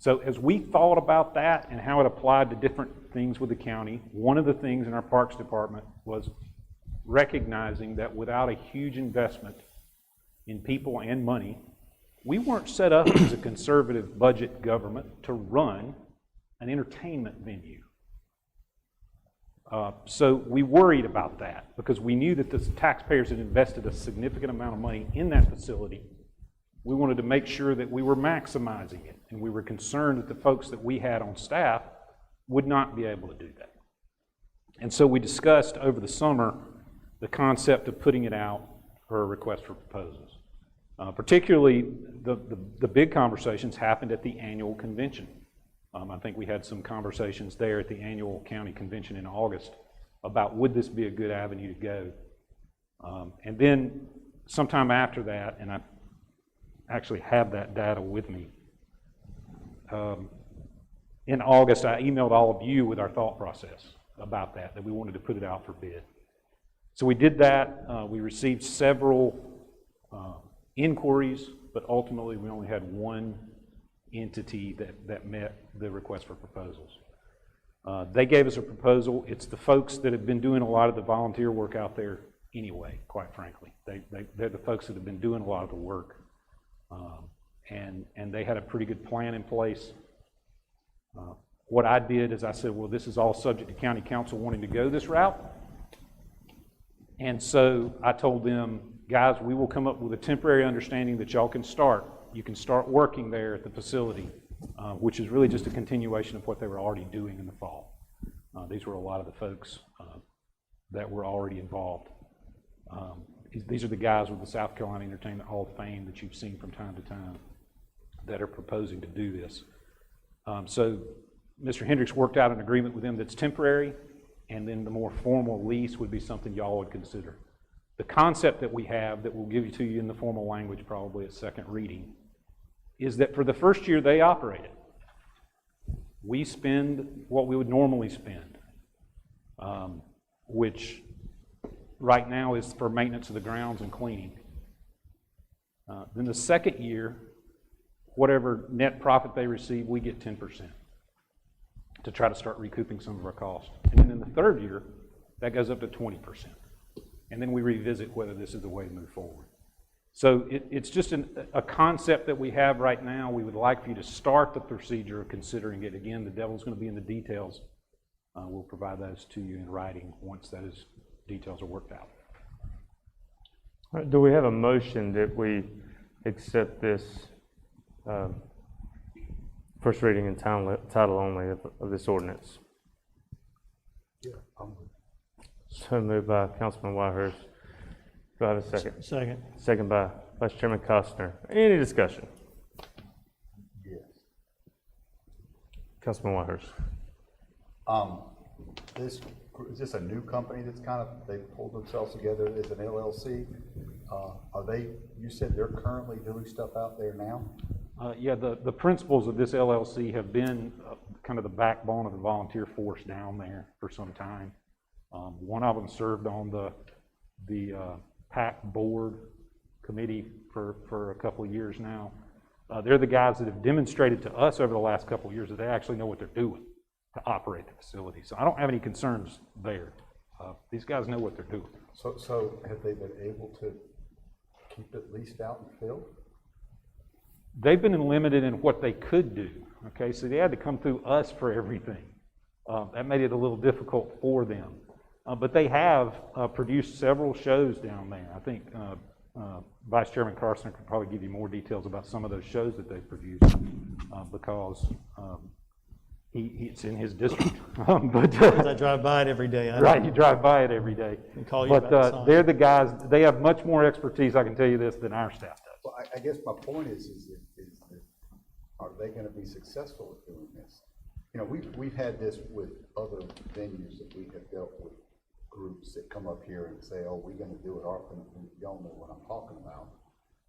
So as we thought about that and how it applied to different things with the county, one of the things in our Parks Department was recognizing that without a huge investment in people and money, We weren't set up as a conservative budget government to run an entertainment venue. So we worried about that because we knew that the taxpayers had invested a significant amount of money in that facility. We wanted to make sure that we were maximizing it, and we were concerned that the folks that we had on staff would not be able to do that. And so we discussed over the summer the concept of putting it out for a request for proposals. Particularly, the big conversations happened at the annual convention. I think we had some conversations there at the annual county convention in August about would this be a good avenue to go. And then sometime after that, and I actually have that data with me, in August I emailed all of you with our thought process about that we wanted to put it out for bid. So we did that. We received several inquiries, but ultimately we only had one entity that met the request for proposals. They gave us a proposal. It's the folks that have been doing a lot of the volunteer work out there anyway, quite frankly. They're the folks that have been doing a lot of the work. And they had a pretty good plan in place. What I did is I said, well, this is all subject to county council wanting to go this route. And so I told them, guys, we will come up with a temporary understanding that y'all can start. You can start working there at the facility, which is really just a continuation of what they were already doing in the fall. These were a lot of the folks that were already involved. These are the guys with the South Carolina Entertainment Hall of Fame that you've seen from time to time that are proposing to do this. So Mr. Hendricks worked out an agreement with them that's temporary, and then the more formal lease would be something y'all would consider. The concept that we have that we'll give you to you in the formal language probably at second reading is that for the first year they operate it, we spend what we would normally spend, which right now is for maintenance of the grounds and cleaning. Then the second year, whatever net profit they receive, we get 10% to try to start recouping some of our costs. And then in the third year, that goes up to 20%. And then we revisit whether this is the way to move forward. So it's just a concept that we have right now. We would like for you to start the procedure of considering it. Again, the devil's going to be in the details. We'll provide those to you in writing once those details are worked out. All right, do we have a motion that we accept this first reading and title only of this ordinance? Yeah, So moved by Councilman Whitehurst. Do I have a second? Second. Second by Vice Chairman Costner. Any discussion? yes. Councilman Whitehurst. Is this a new company that's they pulled themselves together as an LLC? You said they're currently doing stuff out there now? Yeah, the principals of this LLC have been kind of the backbone of the volunteer force down there for some time. One of them served on the PAC board committee for a couple of years now. They're the guys that have demonstrated to us over the last couple of years that they actually know what they're doing to operate the facility. So I don't have any concerns there. These guys know what they're doing. So have they been able to keep it leased out and filled? They've been limited in what they could do. Okay, so they had to come through us for everything. That made it a little difficult for them. But they have produced several shows down there. I think Vice Chairman Carson could probably give you more details about some of those shows that they've produced because it's in his district. Because I drive by it every day. Right, you drive by it every day. And call you about the sign. They're the guys, they have much more expertise, I can tell you this, than our staff does. Well, I guess my point is that are they going to be successful at doing this? You know, we've had this with other venues that we have dealt with, groups that come up here and say, oh, we're going to do it our thing. Y'all know what I'm talking about.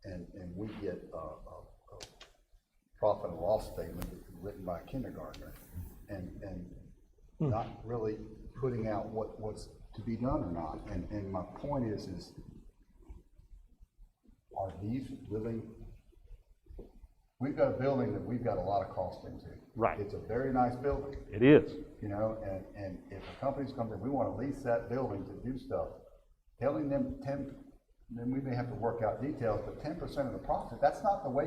And we get a profit and loss statement written by a kindergartner and not really putting out what's to be done or not. And my point is are these really, we've got a building that we've got a lot of cost into. Right. It's a very nice building. It is. You know, and if a company's coming in, we want to lease that building to do stuff. Telling them then we may have to work out details, but 10% of the profit, that's not the way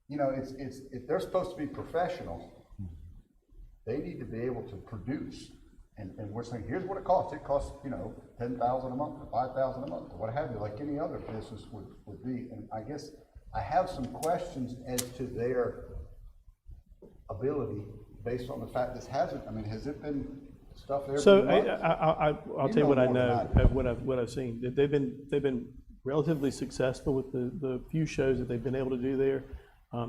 you know, if they're supposed to be professional, they need to be able to produce. And we're saying, here's what it costs. It costs, you know, $10,000 a month or $5,000 a month or what have you, like any other business would be. And I guess I have some questions as to their ability based on the fact this hasn't, I mean, has it been stuff every So month? I'll tell you what I know, what I've seen. They've been relatively successful with the few shows that they've been able to do there.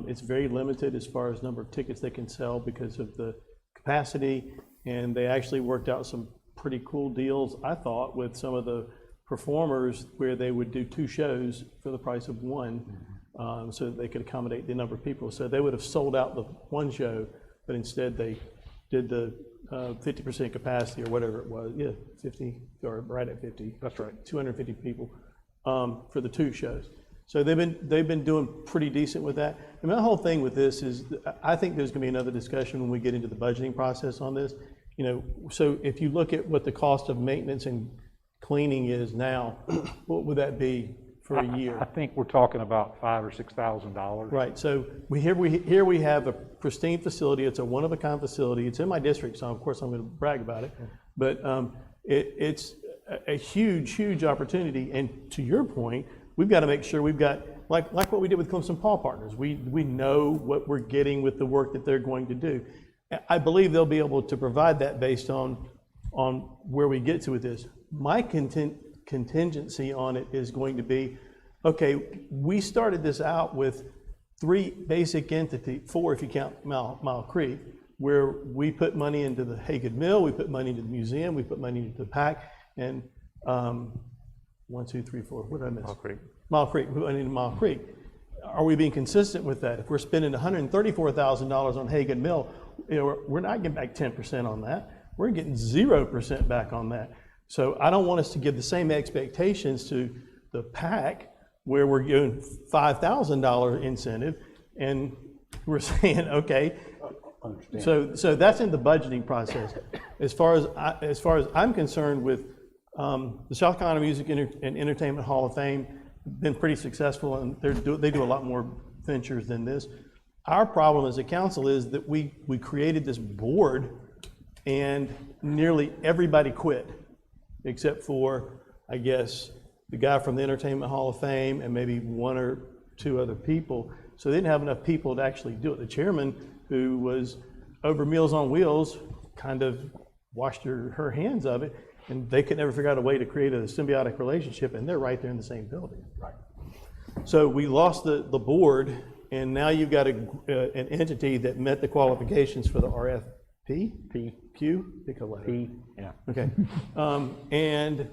It's very limited as far as number of tickets they can sell because of the capacity, and they actually worked out some pretty cool deals, I thought, with some of the performers where they would do 2 shows for the price of 1, so that they could accommodate the number of people. So they would have sold out the 1 show, but instead they did the 50% capacity or whatever it was. Yeah, 50 or right at 50. That's right. 250 people for the 2 shows. So they've been doing pretty decent with that. And my whole thing with this is, I think there's going to be another discussion when we get into the budgeting process on this. You know, so if you look at what the cost of maintenance and cleaning is now, what would that be for a year? I think we're talking about $5,000 or $6,000. Right. So here we have a pristine facility. It's a one-of-a-kind facility. It's in my district, so of course I'm going to brag about it. But it's a huge opportunity. And to your point, we've got to make sure we've got, like what we did with Clemson Paul Partners, we know what we're getting with the work that they're going to do. I believe they'll be able to provide that based on where we get to with this. My contingency on it is going to be, okay, we started this out with 3 basic entities, 4 if you count Mile Creek, where we put money into the Hagen Mill, we put money into the museum, we put money into the PAC, and 1, 2, 3, 4. What did I miss? Mile Creek. Mile Creek. We went into Mile Creek. Are we being consistent with that? If we're spending $134,000 on Hagen Mill, you know, we're not getting back 10% on that. We're getting 0% back on that. So I don't want us to give the same expectations to the PAC, where we're giving $5,000 incentive, and we're saying, okay. So that's in the budgeting process. As far as I'm concerned with the South Carolina Music and Entertainment Hall of Fame, been pretty successful, and they do a lot more ventures than this. Our problem as a council is that we created this board, and nearly everybody quit, except for, I guess, the guy from the Entertainment Hall of Fame and maybe 1 or 2 other people. So they didn't have enough people to actually do it. The chairman, who was over Meals on Wheels, kind of washed her hands of it, and they could never figure out a way to create a symbiotic relationship, and they're right there in the same building. Right. So we lost the board, and now you've got an entity that met the qualifications for the RFP? Q? Pick a letter. P, yeah. Okay. And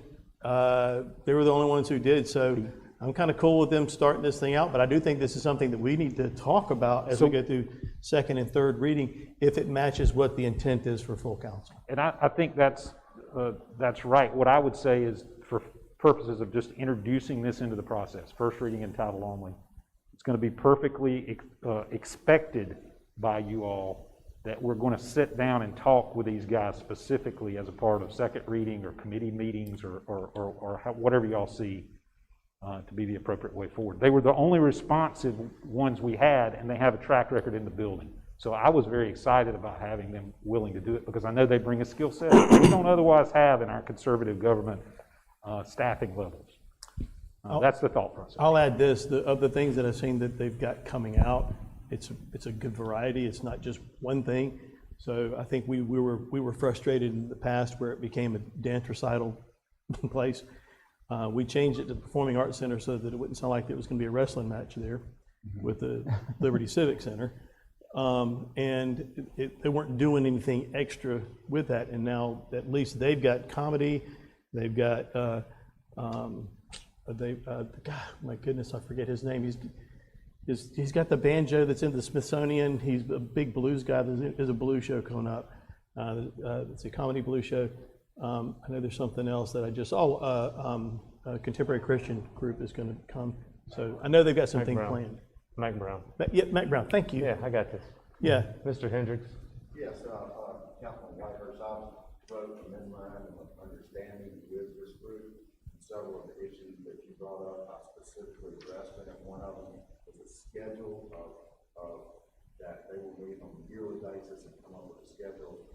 they were the only ones who did, so I'm kind of cool with them starting this thing out, but I do think this is something that we need to talk about as we go through 2nd and 3rd reading, if it matches what the intent is for full council. And I think that's right. What I would say is, for purposes of just introducing this into the process, 1st reading and title only, it's going to be perfectly expected by you all that we're going to sit down and talk with these guys specifically as a part of 2nd reading or committee meetings or whatever y'all see to be the appropriate way forward. They were the only responsive ones we had, and they have a track record in the building. So I was very excited about having them willing to do it, because I know they bring a skill set we don't otherwise have in our conservative government staffing levels. That's the thought process. I'll add this, of the things that I've seen that they've got coming out, it's a good variety. It's not just one thing. So I think we were frustrated in the past where it became a dance recital place. We changed it to the Performing Arts Center so that it wouldn't sound like there was going to be a wrestling match there with the Liberty Civic Center. And they weren't doing anything extra with that. And now at least they've got comedy. They've got, God, my goodness, I forget his name. He's got the banjo that's in the Smithsonian. He's a big blues guy. There's a blues show coming up. It's a comedy blues show. I know there's something else that I just a contemporary Christian group is going to come. So I know they've got something planned. Mac Brown. Yeah, Mac Brown. Thank you. Yeah, I got this. Yeah. Mr. Hendricks. Yes, Councilman Whitehurst, I wrote a memorandum of understanding with this group, several of the issues you brought up, I specifically addressed it, and one of them was a schedule of that they will meet on a yearly basis and come up with a schedule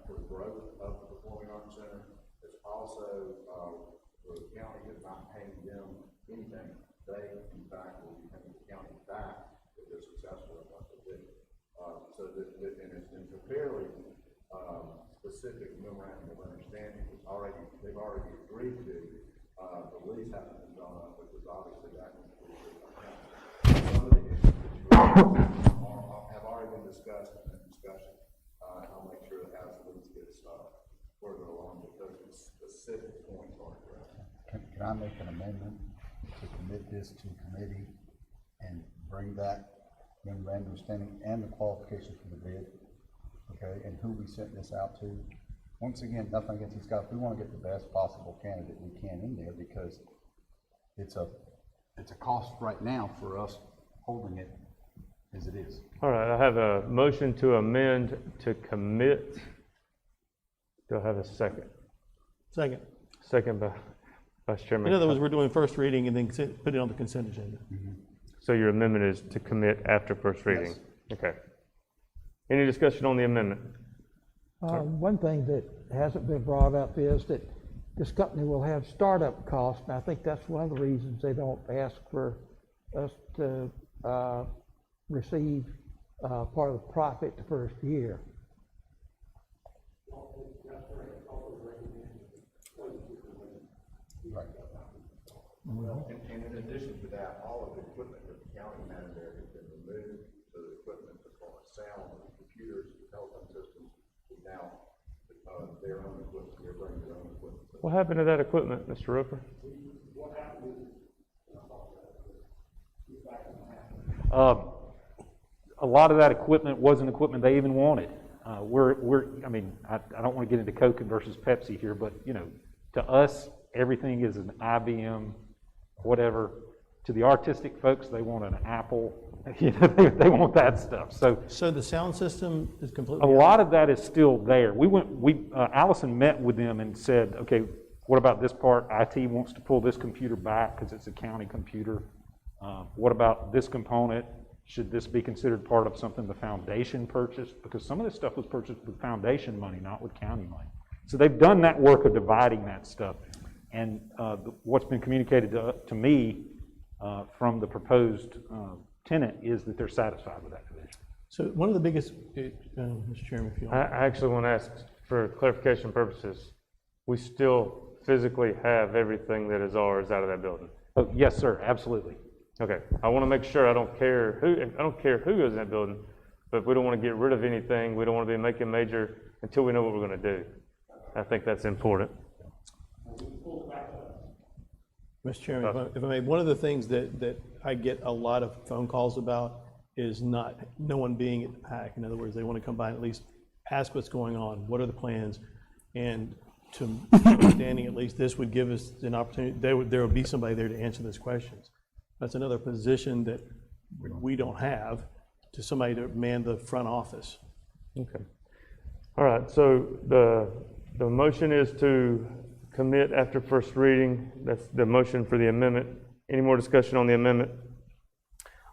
for the growth of the Performing Arts Center. It's also, the county is not paying them anything. They, in fact, will be paying the county back if they're successful in what they do. So that, and it's a fairly specific memorandum of understanding. They've already agreed to. The lease hasn't been drawn up, which is obviously that one. Some of the issues that you have already been discussed in discussion. I'll make sure that as the lease gets further along, that those specific points are addressed. Can I make an amendment to commit this to committee and bring that memorandum of understanding and the qualifications for the bid? Okay, and who we sent this out to? Once again, nothing against these guys. We want to get the best possible candidate we can in there because it's a cost right now for us holding it as it is. All right, I have a motion to amend to commit. Do I have a second? Second. Second by Vice Chairman. In other words, we're doing first reading and then put it on the consent agenda. So your amendment is to commit after first reading? Yes. Okay. Any discussion on the amendment? One thing that hasn't been brought up is that this company will have startup costs, and I think that's one of the reasons they don't ask for us to receive part of the profit the first year. Right. And in addition to that, all of the equipment that the county had there has been removed. So the equipment as far as sound, computers, telephone systems, is now their own equipment. They're bringing their own equipment. What happened to that equipment, Mr. Roper? A lot of that equipment wasn't equipment they even wanted. I don't want to get into Coke versus Pepsi here, but to us, everything is an IBM, whatever. To the artistic folks, they want an Apple. They want that stuff. So the sound system is completely. A lot of that is still there. Allison met with them and said, okay, what about this part? IT wants to pull this computer back because it's a county computer. What about this component? Should this be considered part of something the foundation purchased? Because some of this stuff was purchased with foundation money, not with county money. So they've done that work of dividing that stuff. And what's been communicated to me from the proposed tenant is that they're satisfied with that division. So one of the biggest, Mr. Chairman, if you want. I actually want to ask for clarification purposes. We still physically have everything that is ours out of that building? Oh, yes, sir, absolutely. Okay, I want to make sure I don't care who goes in that building, but we don't want to get rid of anything. We don't want to be making major until we know what we're going to do. I think that's important. Mr. Chairman, if I may, one of the things that I get a lot of phone calls about is no one being at the PAC. In other words, they want to come by and at least ask what's going on, what are the plans, and to my understanding, at least this would give us an opportunity. There would be somebody there to answer those questions. That's another position that we don't have, to somebody to man the front office. Okay. All right, so the motion is to commit after first reading. That's the motion for the amendment. Any more discussion on the amendment?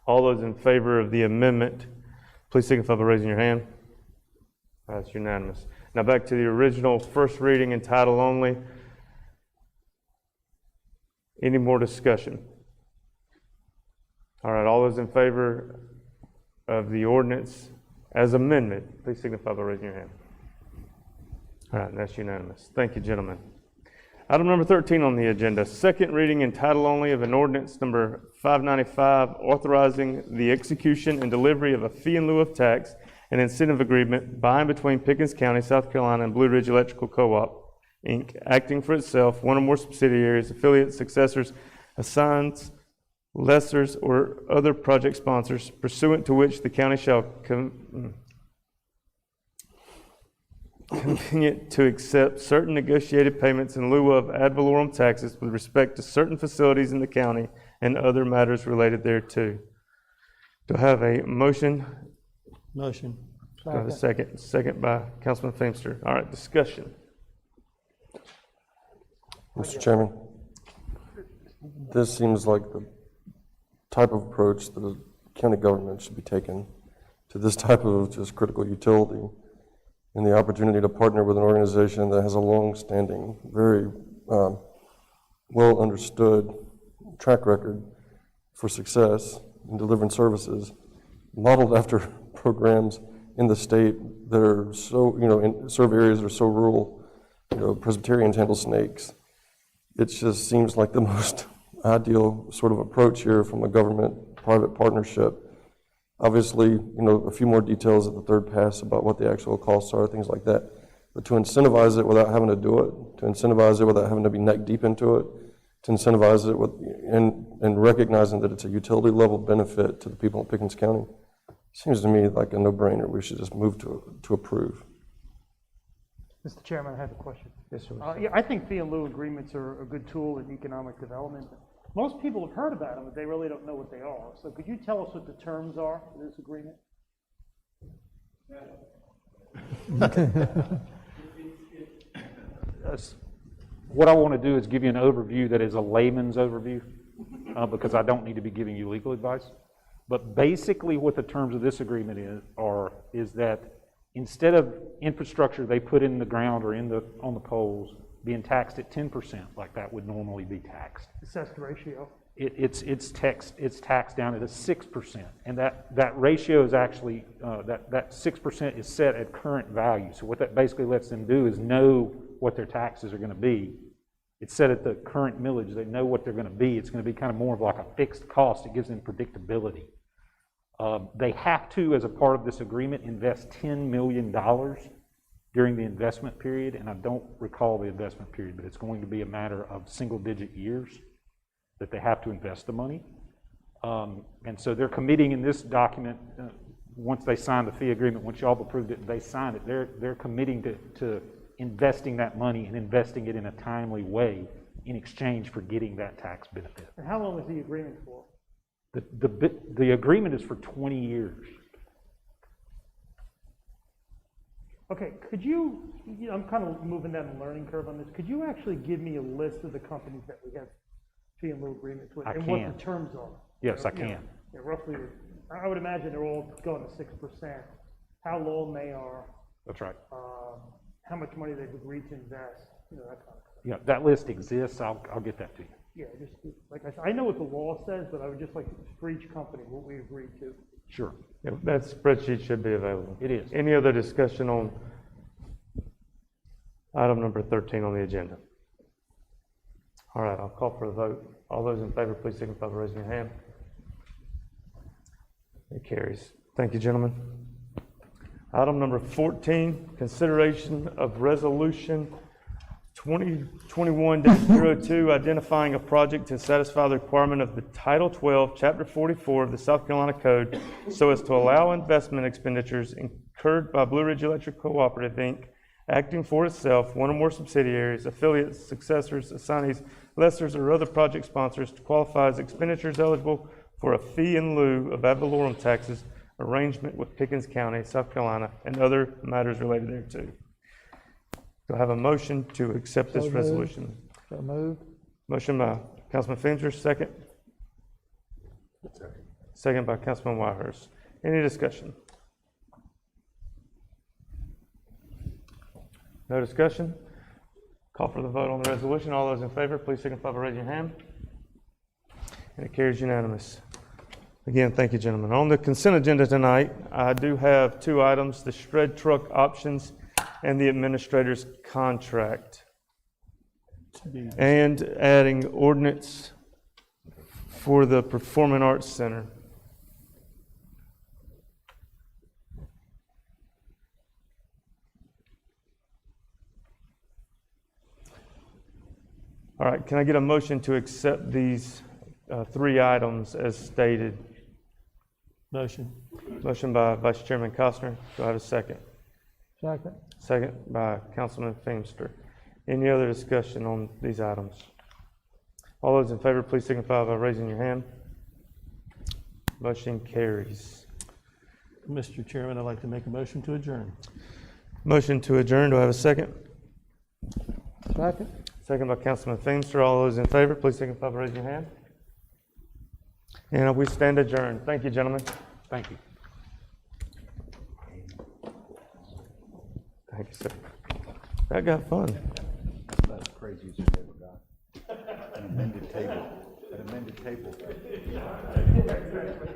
All those in favor of the amendment, please signify by raising your hand. That's unanimous. Now back to the original first reading and title only. Any more discussion? All right, all those in favor of the ordinance as amendment, please signify by raising your hand. All right, that's unanimous. Thank you, gentlemen. Item number 13 on the agenda, second reading and title only of an ordinance number 595, authorizing the execution and delivery of a fee in lieu of tax and incentive agreement by and between Pickens County, South Carolina, and Blue Ridge Electrical Co-op, Inc., acting for itself, one or more subsidiaries, affiliates, successors, assigns, lessors, or other project sponsors, pursuant to which the county shall continue to accept certain negotiated payments in lieu of ad valorem taxes with respect to certain facilities in the county and other matters related thereto. Do I have a motion? Motion. Do I have a second? Second by Councilman Feimster. All right, discussion. Mr. Chairman, this seems like the type of approach that the county government should be taking to this type of just critical utility, and the opportunity to partner with an organization that has a long-standing, very well understood track record for success in delivering services modeled after programs in the state that are so, in serve areas that are so rural. Presbyterians handle snakes. It just seems like the most ideal sort of approach here from a government-private partnership. Obviously, a few more details at the third pass about what the actual costs are, things like that. But to incentivize it without having to do it, to incentivize it without having to be neck deep into it, to incentivize it with, and recognizing that it's a utility level benefit to the people in Pickens County, seems to me like a no-brainer. We should just move to approve. Mr. Chairman, I have a question. Yes, sir. Yeah, I think fee in lieu agreements are a good tool in economic development. Most people have heard about them, but they really don't know what they are. So could you tell us what the terms are for this agreement? What I want to do is give you an overview that is a layman's overview, because I don't need to be giving you legal advice. But basically what the terms of this agreement is that instead of infrastructure they put in the ground or on the poles being taxed at 10%, like that would normally be taxed, Assessed ratio. it's taxed down at a 6%, and that ratio is actually that 6% is set at current value. So what that basically lets them do is know what their taxes are going to be. It's set at the current millage. They know what they're going to be. It's going to be kind of more of like a fixed cost. It gives them predictability. They have to, as a part of this agreement, invest $10 million during the investment period, and I don't recall the investment period, but it's going to be a matter of single-digit years that they have to invest the money. And so they're committing in this document, once they sign the fee agreement, once y'all have approved it and they sign it, they're committing to investing that money and investing it in a timely way in exchange for getting that tax benefit. And how long is the agreement for? The agreement is for 20 years. Okay, could you, I'm kind of moving down the learning curve on this. Could you actually give me a list of the companies that we have fee and lieu agreements with? I and can. what the terms are? Yes, I can. Yeah, roughly, I would imagine they're all going to 6%. How long they are, That's right. how much money they've agreed to invest, that kind of stuff. Yeah, that list exists. I'll get that to you. Yeah, just, like I said, I know what the law says, but I would just like for each company, what we agreed to. Sure. Yeah, that spreadsheet should be available. It is. Any other discussion on item number 13 on the agenda? All right, I'll call for a vote. All those in favor, please signify by raising your hand. It carries. Thank you, gentlemen. Item number 14, consideration of resolution 2021-02, identifying a project to satisfy the requirement of the Title 12, Chapter 44 of the South Carolina Code so as to allow investment expenditures incurred by Blue Ridge Electric Cooperative, Inc., acting for itself, one or more subsidiaries, affiliates, successors, assignees, lessors, or other project sponsors to qualify as expenditures eligible for a fee in lieu of ad valorem taxes arrangement with Pickens County, South Carolina, and other matters related thereto. Do I have a motion to accept this resolution? So moved. Motion by Councilman Fincher, second. Second by Councilman Whitehurst. Any discussion? No discussion? Call for the vote on the resolution. All those in favor, please signify by raising your hand. And it carries unanimous. Again, thank you, gentlemen. On the consent agenda tonight, I do have two items, the shred truck options and the administrator's contract. And adding ordinance for the Performing Arts Center. All right, can I get a motion to accept these three items as stated? Motion. Motion by Vice Chairman Costner. Do I have a second? Second. Second by Councilman Feimster. Any other discussion on these items? All those in favor, please signify by raising your hand. Motion carries. Mr. Chairman, I'd like to make a motion to adjourn. Motion to adjourn. Do I have a second? Second. Second by Councilman Feenstra. All those in favor, please signify by raising your hand. And we stand adjourned. Thank you, gentlemen. Thank you. Thank you, sir. That got fun. That's about as crazy as you ever got. An amended table, an amended table.